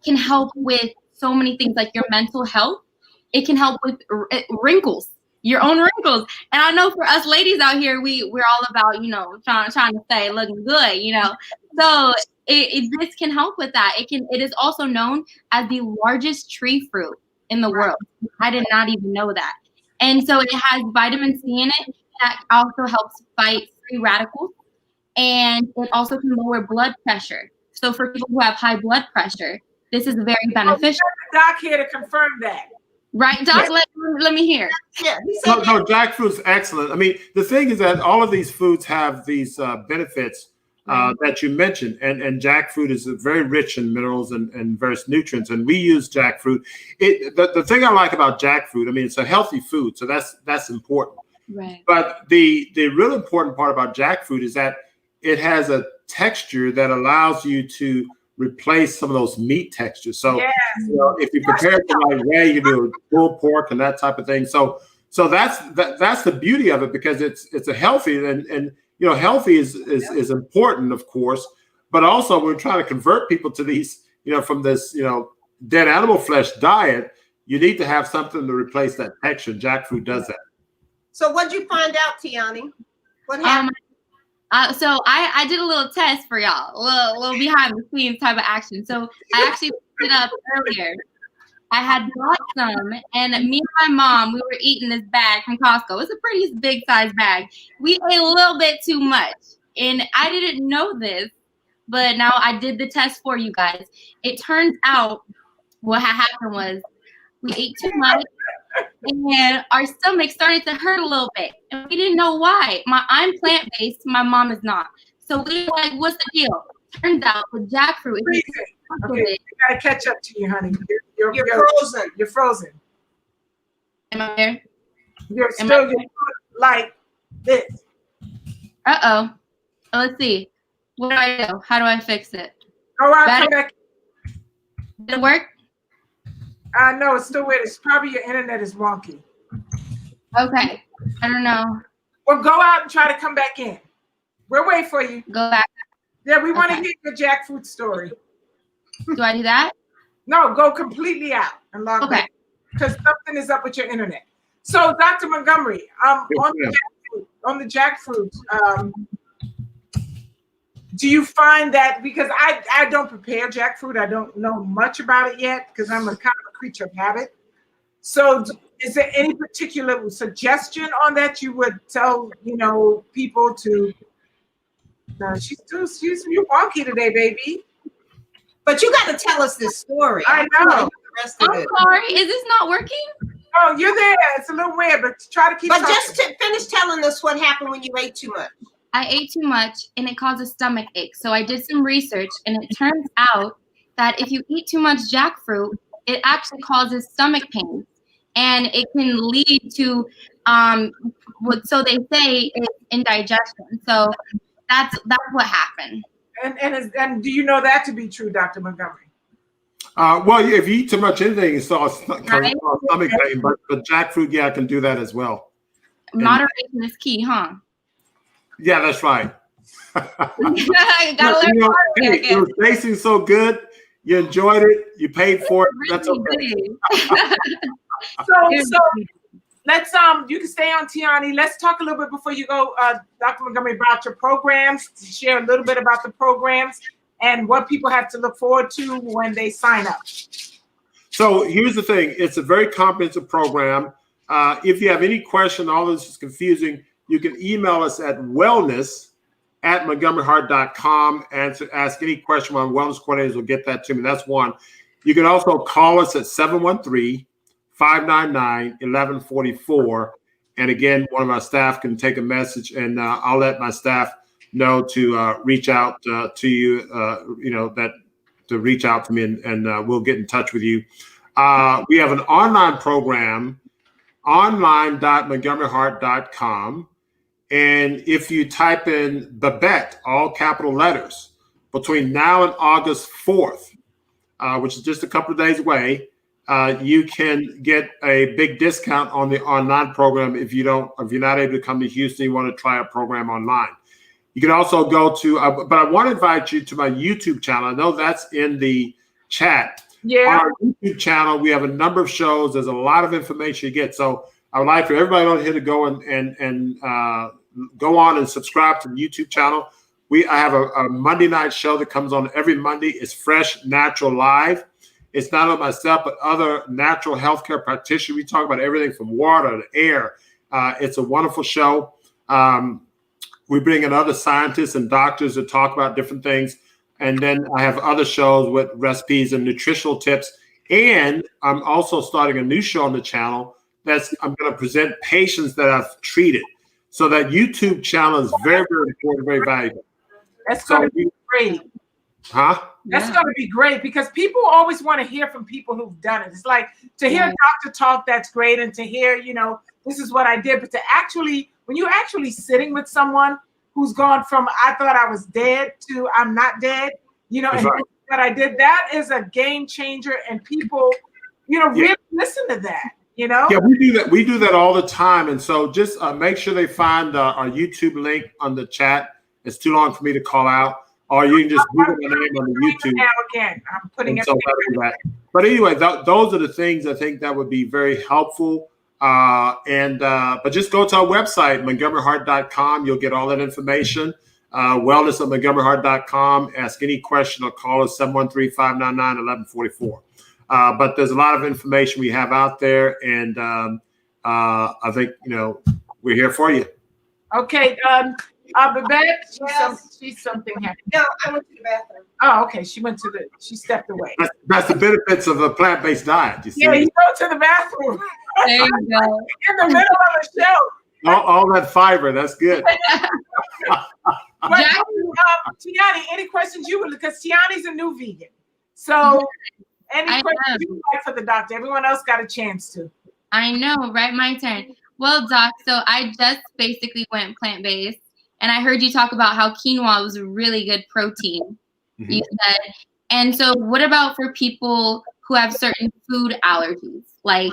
can help with so many things like your mental health. It can help with wrinkles, your own wrinkles. And I know for us ladies out here, we're all about, trying to stay looking good, So this can help with that. It is also known as the largest tree fruit in the world. I did not even know that. And so it has vitamin C in it that also helps fight free radicals. And it also can lower blood pressure. So for people who have high blood pressure, this is very beneficial. We have the doc here to confirm that. Right, Doc? Yes. Let me hear. Yeah. No, jackfruit's excellent. I mean, the thing is that all of these foods have these benefits that you mentioned, and jackfruit is very rich in minerals and various nutrients, and we use jackfruit. The thing I like about jackfruit, I mean, it's a healthy food, so that's important. Right. But the real important part about jackfruit is that it has a texture that allows you to replace some of those meat textures. So if you prepare it the right way, you do pulled pork and that type of thing. So that's the beauty of it, because it's a healthy and healthy is important, of course, but also we're trying to convert people to these, from this, dead animal flesh diet. You need to have something to replace that texture. Jackfruit does that. So what'd you find out, Tiani? What happened? So I did a little test for y'all, a little behind the scenes type of action. So I actually looked it up earlier. I had bought some, and me and my mom, we were eating this bag from Costco. It's a pretty big size bag. We ate a little bit too much, and I didn't know this, but now I did the test for you guys. It turns out what happened was we ate too much, and our stomach started to hurt a little bit, and we didn't know why. I'm plant-based, my mom is not. So we were like, what's the deal? Turns out the jackfruit is okay, you gotta catch up to you, honey. You're frozen. You're frozen. Am I there? You're still like this. Uh-oh. Let's see. What do I do? How do I fix it? Go out, come back. Did it work? No, it's still weird. It's probably your internet is wonky. Okay. I don't know. Well, go out and try to come back in. We're waiting for you. Go back. Yeah, we want to hear your jackfruit story. Do I do that? No, go completely out and log back, because something is up with your internet. So, Dr. Montgomery, on the jackfruit, do you find that, because I don't prepare jackfruit, I don't know much about it yet, because I'm a kind of a creature of habit. So is there any particular suggestion on that you would tell, people to? No, she's wonky today, baby. But you got to tell us this story. I know. I'm sorry. Is this not working? Oh, you're there. It's a little weird, but try to keep But talking. just to finish telling us what happened when you ate too much. I ate too much, and it causes stomach ache. So I did some research, and it turns out that if you eat too much jackfruit, it actually causes stomach pains, and it can lead to so they say it's indigestion. So that's what happened. And do you know that to be true, Dr. Montgomery? Well, if you eat too much anything, it's all stomach pain. But jackfruit, I can do that as well. Moderation is key, huh? Yeah, that's right. Gotta learn it was tasting so good. You enjoyed it. You paid for it. That's okay. So let's you can stay on, Tiani. Let's talk a little bit before you go, Dr. Montgomery, about your programs. Share a little bit about the programs and what people have to look forward to when they sign up. So here's the thing. It's a very comprehensive program. If you have any question, all this is confusing, you can email us at wellness@montgomeryheart.com and to ask any question. My wellness coordinators will get that to me. That's one. You can also call us at 713-599-1144. And again, one of our staff can take a message, and I'll let my staff know to reach out to you, to reach out to me, and we'll get in touch with you. We have an online program, online.montgomeryheart.com. And if you type in Babette, all capital letters, between now and August 4th, which is just a couple of days away, you can get a big discount on the online program if you're not able to come to Houston, you want to try a program online. You can also go to, but I want to invite you to my YouTube channel. I know that's in the chat. Yeah. On our YouTube channel, we have a number of shows. There's a lot of information you get. So I would like for everybody on here to go and go on and subscribe to the YouTube channel. I have a Monday night show that comes on every Monday. It's Fresh, Natural, Live. It's not only myself, but other natural healthcare practitioners. We talk about everything from water to air. It's a wonderful show. We bring in other scientists and doctors to talk about different things. And then I have other shows with recipes and nutritional tips. And I'm also starting a new show on the channel I'm going to present patients that I've treated. So that YouTube channel is very, very important, very valuable. That's going to be great. Huh? That's going to be great because people always want to hear from people who've done it. It's like to hear a doctor talk, that's great. And to hear, this is what I did. But to actually, when you're actually sitting with someone who's gone from, I thought I was dead to I'm not dead, and right. what I did, that is a game changer. And people, really listen to that. Yeah, we do that. We do that all the time. And so just make sure they find our YouTube link on the chat. It's too long for me to call out. Or you can just Google my name on the YouTube. Now again, I'm putting it. But anyway, those are the things I think that would be very helpful. But just go to our website, montgomeryheart.com. You'll get all that information. Wellness at montgomeryheart.com. Ask any question or call us 713-599-1144. But there's a lot of information we have out there, and I think we're here for you. Okay, Babette, she's something happy. No, I went to the bathroom. Oh, okay. She stepped away. That's the benefits of a plant-based diet. You see? Yeah, you go to the bathroom. There you go. In the middle of the show. All that fiber, that's good. Tiani, any questions because Tiani's a new vegan. So any questions you would like for the doctor? Everyone else got a chance to. I know, right? My turn. Well, Doc, so I just basically went plant-based, and I heard you talk about how quinoa was a really good protein, you said. And so what about for people who have certain food allergies? Like,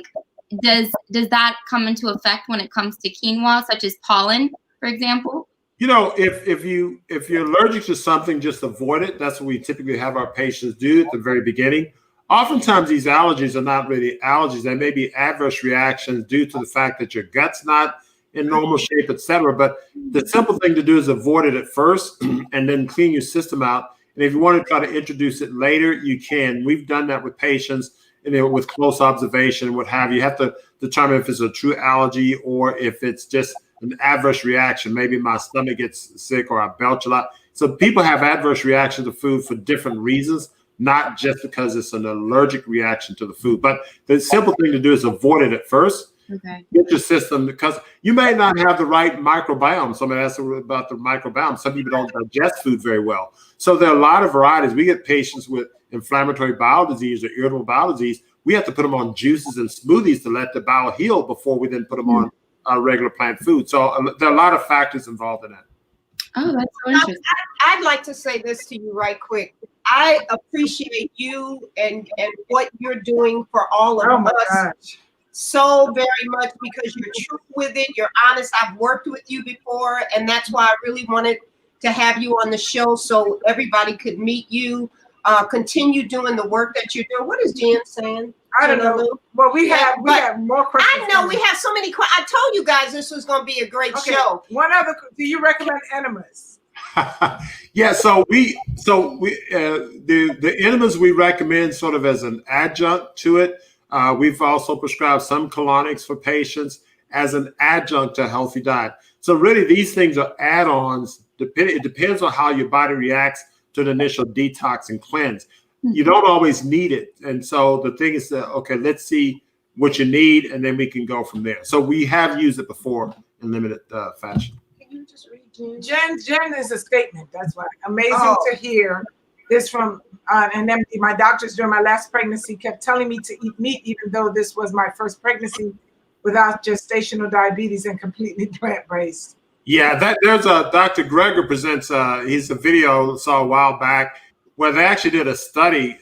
does that come into effect when it comes to quinoa, such as pollen, for example? If you're allergic to something, just avoid it. That's what we typically have our patients do at the very beginning. Oftentimes, these allergies are not really allergies. They may be adverse reactions due to the fact that your gut's not in normal shape, et cetera. But the simple thing to do is avoid it at first and then clean your system out. And if you want to try to introduce it later, you can. We've done that with patients with close observation and what have you. You have to determine if it's a true allergy or if it's just an adverse reaction. Maybe my stomach gets sick or I belch a lot. So people have adverse reactions to food for different reasons, not just because it's an allergic reaction to the food. But the simple thing to do is avoid it at first. Okay. Get your system, because you may not have the right microbiome. Somebody asked about the microbiome. Some people don't digest food very well. So there are a lot of varieties. We get patients with inflammatory bowel disease or irritable bowel disease. We have to put them on juices and smoothies to let the bowel heal before we then put them on regular plant food. So there are a lot of factors involved in that. Oh, that's so interesting. I'd like to say this to you right quick. I appreciate you and what you're doing for all of us. Gosh. So very much, because you're true with it. You're honest. I've worked with you before, and that's why I really wanted to have you on the show so everybody could meet you. Continue doing the work that you're doing. What is Jen saying? I don't know. Well, we have more questions. I know we have so many questions. I told you guys this was going to be a great show. One other. Do you recommend enemas? Yeah. So the enemas we recommend sort of as an adjunct to it. We've also prescribed some colonics for patients as an adjunct to a healthy diet. So really, these things are add-ons. It depends on how your body reacts to an initial detox and cleanse. You don't always need it. And so the thing is that, okay, let's see what you need, and then we can go from there. So we have used it before in limited fashion. Can you just read Jen? Jen is a statement. That's why. Amazing to hear this from an MD. My doctors during my last pregnancy kept telling me to eat meat, even though this was my first pregnancy without gestational diabetes and completely plant-based. Yeah, there's a Dr. Greger presents. He's a video I saw a while back where they actually did a study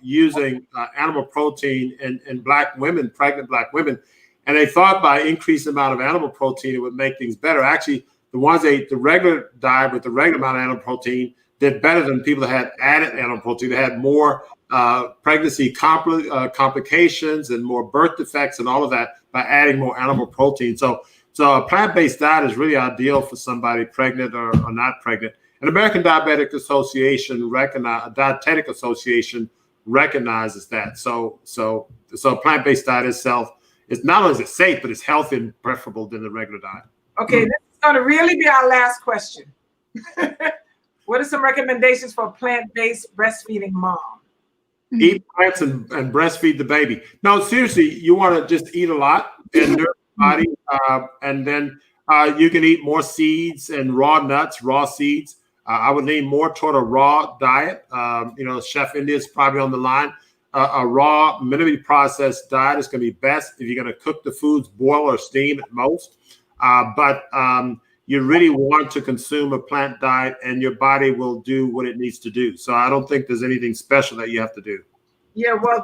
using animal protein in Black women, pregnant Black women, and they thought by increasing the amount of animal protein it would make things better. Actually, the ones that ate the regular diet with the regular amount of animal protein did better than people that had added animal protein. They had more pregnancy complications and more birth defects and all of that by adding more animal protein. So a plant-based diet is really ideal for somebody pregnant or not pregnant. And American Diabetic Association Dietetic Association recognizes that. So plant-based diet itself is not only is it safe, but it's healthy and preferable than the regular diet. Okay, this is going to really be our last question. What are some recommendations for a plant-based breastfeeding mom? Eat plants and breastfeed the baby. No, seriously, you want to just eat a lot and nourish the body, and then you can eat more seeds and raw nuts, raw seeds. I would lean more toward a raw diet. Chef India is probably on the line. A raw, minimally processed diet is going to be best if you're going to cook the foods, boil or steam at most. But you really want to consume a plant diet and your body will do what it needs to do. So I don't think there's anything special that you have to do. Yeah, well,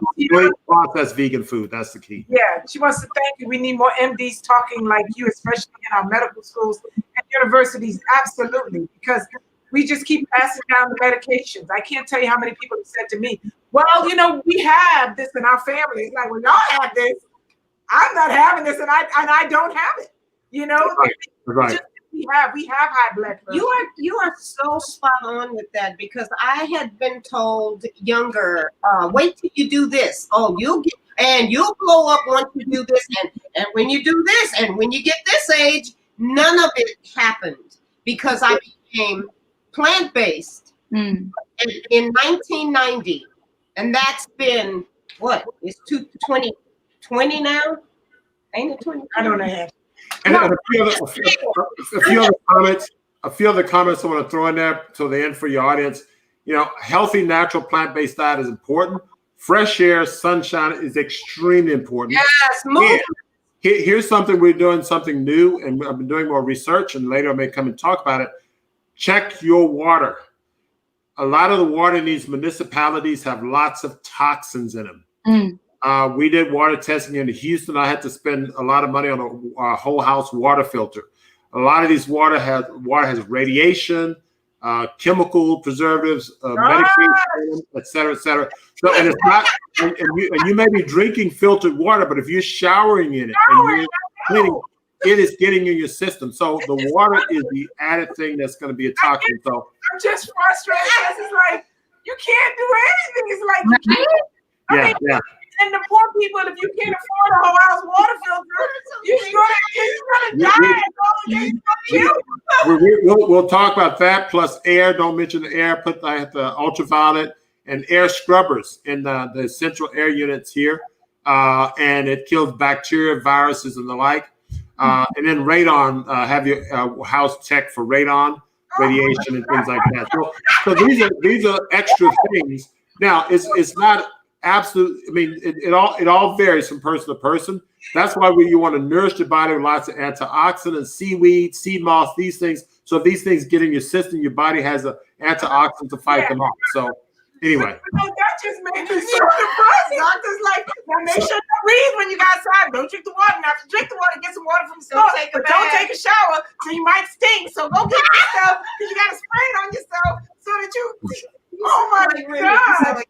processed vegan food, that's the key. Yeah, she wants to thank you. We need more MDs talking like you, especially in our medical schools and universities. Absolutely, because we just keep passing down the medications. I can't tell you how many people have said to me, well, we have this in our family. It's like, well, y'all have this. I'm not having this, and I don't have it. Right. We have high blood pressure. You are so spot on with that, because I had been told younger, wait till you do this. Oh, you'll blow up once you do this, and when you do this, and when you get this age, none of it happened because I became plant-based in 1990, and that's been it's 2020 now. Ain't it 20? I don't know. And a few other comments I want to throw in there till the end for your audience. Healthy, natural, plant-based diet is important. Fresh air, sunshine is extremely important. Yes, move. Here's something we're doing, something new, and I've been doing more research, and later I may come and talk about it. Check your water. A lot of the water in these municipalities have lots of toxins in them. We did water testing in Houston. I had to spend a lot of money on a whole house water filter. A lot of these water has radiation, chemical preservatives, medication, et cetera, et cetera. So, and it's not, and you may be drinking filtered water, but if you're showering in it and you're cleaning, it is getting in your system. So the water is the added thing that's going to be a toxin. So I'm just frustrated because it's like you can't do anything. It's like you can't. Yeah. And the poor people, if you can't afford a whole house water filter, you're gonna die. We'll talk about that. Plus air. Don't mention the air. Put the ultraviolet and air scrubbers in the central air units here, and it kills bacteria, viruses, and the like. And then radon. Have your house checked for radon, radiation, and things like that. So these are extra things. Now it's not. Absolutely. I mean, it all varies from person to person. That's why you want to nourish the body with lots of antioxidants, seaweed, sea moss, these things. So if these things get in your system, your body has an antioxidant to fight them off. So anyway. That just made me so depressed. Doctors like, make sure you breathe when you got outside. Don't drink the water. Now, if you drink the water, get some water from the store. Don't take a shower, so you might stink. So go get yourself, because you got to spray it on yourself so that you. Oh my God.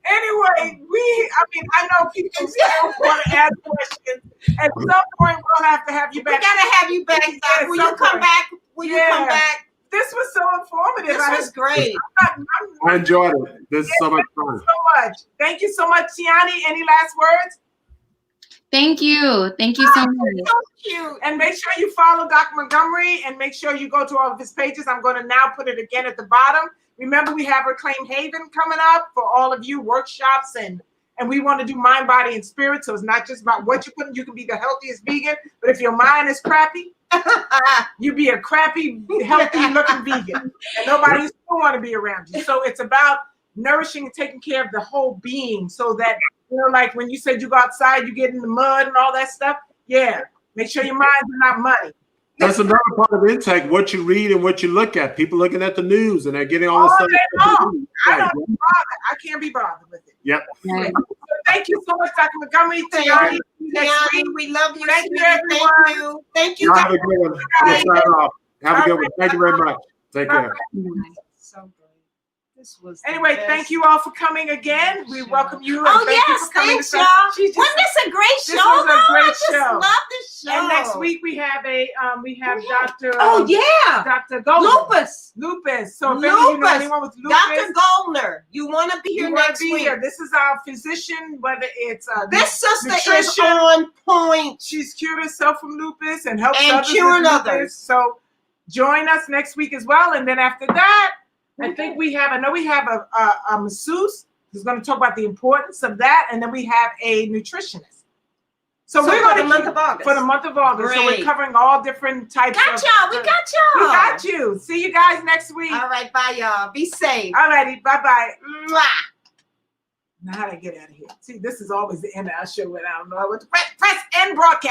Anyway, I know people still want to ask questions. At some point, we'll have to have you back. We gotta have you back. Will you come back? Will you come back? This was so informative. This was great. I enjoyed it. This is so much fun. So much. Thank you so much, Tiani. Any last words? Thank you. Thank you so much. So cute. And make sure you follow Dr. Montgomery, and make sure you go to all of his pages. I'm going to now put it again at the bottom. Remember, we have Reclaim Haven coming up for all of you, workshops, and we want to do mind, body, and spirit. So it's not just about what you put in. You can be the healthiest vegan, but if your mind is crappy, you'd be a crappy, healthy looking vegan, and nobody still want to be around you. So it's about nourishing and taking care of the whole being, so that, you know, like when you said you go outside, you get in the mud and all that stuff. Yeah, make sure your minds are not muddy. That's another part of intake, what you read and what you look at. People looking at the news and they're getting all this stuff. I don't bother. I can't be bothered with it. Yep. Right. So thank you so much, Dr. Montgomery. Tiani, we love you. Thank you, sweetie. everyone. Thank you. Y'all have a good one. I'm gonna sign off. Have a good one. Thank you very much. Take care. So good. This was Anyway, thank you all for coming again. We welcome you. And Oh thank you yes, for coming thanks, to y'all. She's Wasn't just- this a great show? This was a though? great I just show. love this show. And next week we have Dr. Oh yeah, Dr. Goldner. lupus. So if any of you know Lupus. anyone with lupus, Dr. Goldner, you want to be here you wanna next be week. here. This is our physician, whether it's This sister is nutrition. on point. She's cured herself from lupus and helps And others curing with lupus. others. So join us next week as well. And then after that, I think we have a masseuse who's going to talk about the importance of that, and then we have a nutritionist. So we're for going the to month of August. For the month of August. So we're Great. covering all different types Got of. y'all. We got y'all. We got you. See you guys next week. All right, bye y'all. Be safe. All righty. Bye-bye. Mwah. Now how do I get out of here? See, this is always the end of our show when I don't know what to press end broadcast.